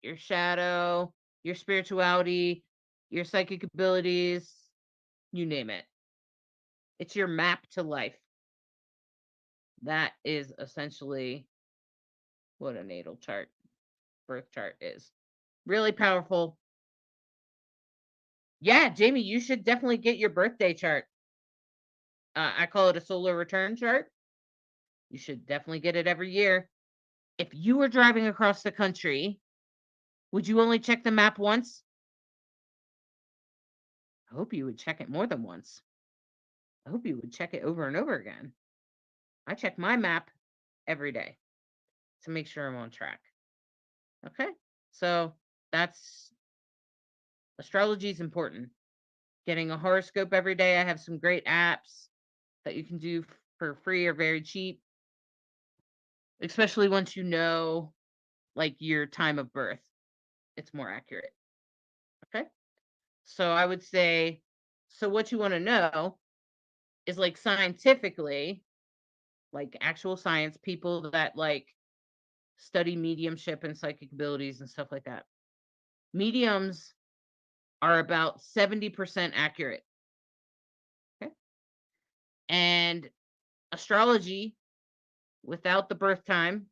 your shadow, your spirituality, your psychic abilities, you name it. It's your map to life. That is essentially what a natal chart, birth chart is. Really powerful. Yeah, Jamie, you should definitely get your birthday chart. I call it a solar return chart. You should definitely get it every year. If you were driving across the country, would you only check the map once? I hope you would check it more than once. I hope you would check it over and over again. I check my map every day to make sure I'm on track. Okay? So astrology is important. Getting a horoscope every day. I have some great apps that you can do for free or very cheap, especially once you know like your time of birth. It's more accurate. Okay? So I would say, so what you want to know is like scientifically, like actual science, people that like study mediumship and psychic abilities and stuff like that. Mediums are about 70% accurate. Okay. And astrology without the birth time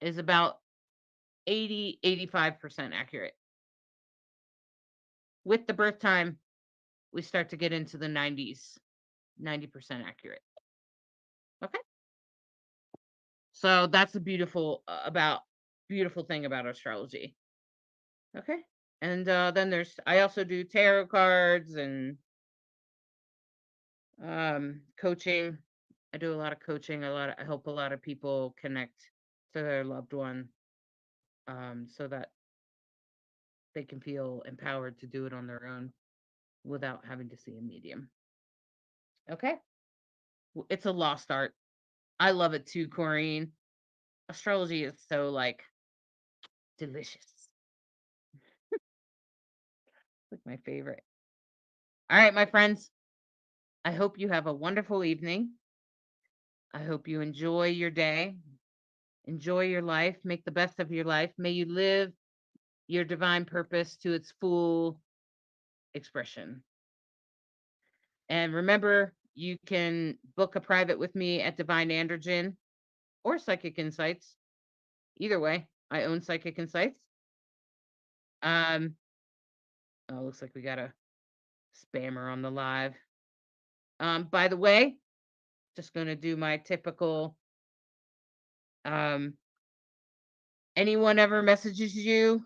is about 85% accurate. With the birth time, we start to get into the 90s, 90% accurate. Okay. So that's the beautiful thing about astrology. Okay. And then I also do tarot cards and coaching. I do a lot of coaching. I help a lot of people connect to their loved one, so that they can feel empowered to do it on their own without having to see a medium. Okay. It's a lost art. I love it too, Corrine. Astrology is so like delicious. Like my favorite. All right, my friends. I hope you have a wonderful evening. I hope you enjoy your day. Enjoy your life. Make the best of your life. May you live your divine purpose to its full expression. And remember, you can book a private with me at Divine Androgen or Psychic Insights. Either way, I own Psychic Insights. Looks like we got a spammer on the live. By the way, Just going to do my typical, anyone ever messages you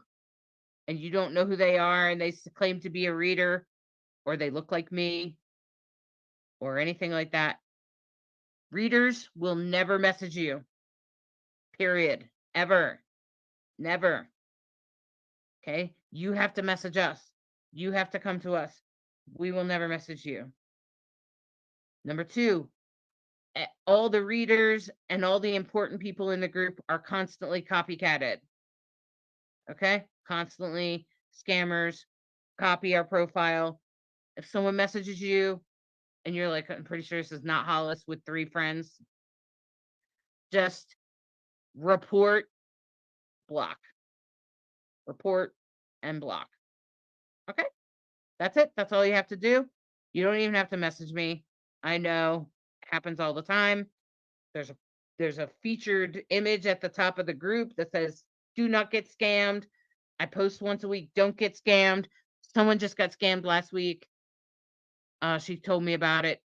and you don't know who they are and they claim to be a reader or they look like me or anything like that, readers will never message you. Period. Ever. Never. Okay? You have to message us. You have to come to us. We will never message you. Number 2, all the readers and all the important people in the group are constantly copycatted. Okay? Constantly scammers copy our profile. If someone messages you and you're like, I'm pretty sure this is not Hollis with 3 friends, just report, block. Report and block. Okay? That's it. That's all you have to do. You don't even have to message me. I know it happens all the time. There's a featured image at the top of the group that says, do not get scammed. I post once a week, don't get scammed. Someone just got scammed last week. She told me about it.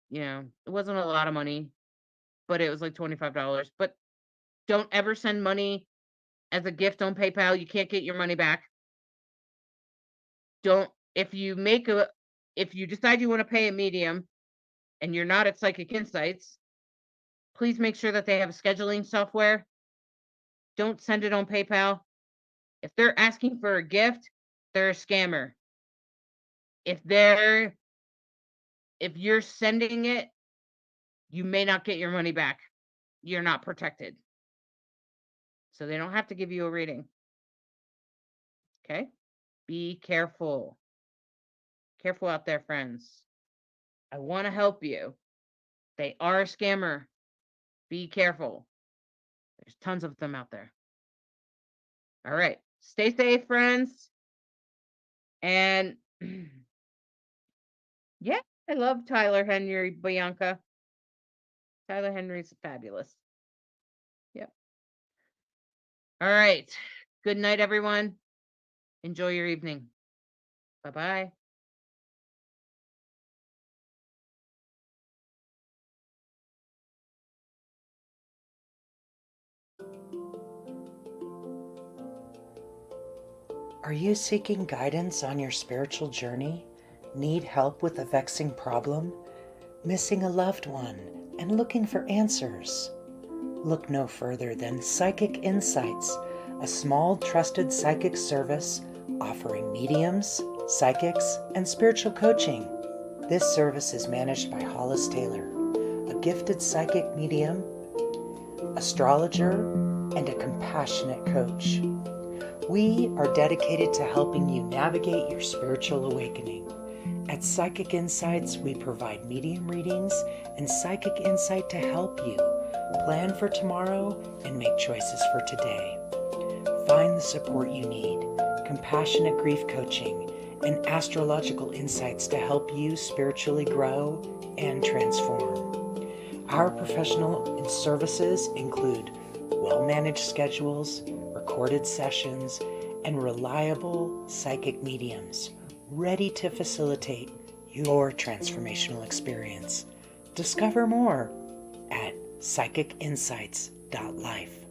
You know, it wasn't a lot of money, but it was like $25. But don't ever send money as a gift on PayPal. You can't get your money back. If you decide you want to pay a medium and you're not at Psychic Insights, please make sure that they have a scheduling software. Don't send it on PayPal. If they're asking for a gift, they're a scammer. If you're sending it, you may not get your money back. You're not protected. So they don't have to give you a reading. Okay? Be careful. Careful out there, friends. I want to help you. They are a scammer. Be careful. There's tons of them out there. All right. Stay safe, friends. And yeah, I love Tyler Henry, Bianca. Tyler Henry's fabulous. Yep. All right. Good night, everyone. Enjoy your evening. Bye-bye. Are you seeking guidance on your spiritual journey? Need help with a vexing problem? Missing a loved one and looking for answers? Look no further than Psychic Insights, a small trusted psychic service offering mediums, psychics, and spiritual coaching. This service is managed by Hollis Taylor, a gifted psychic medium, astrologer, and a compassionate coach. We are dedicated to helping you navigate your spiritual awakening. At Psychic Insights, we provide medium readings and psychic insight to help you plan for tomorrow and make choices for today. Find the support you need, compassionate grief coaching, and astrological insights to help you spiritually grow and transform. Our professional services include well-managed schedules, recorded sessions, and reliable psychic mediums ready to facilitate your transformational experience. Discover more at psychicinsights.life.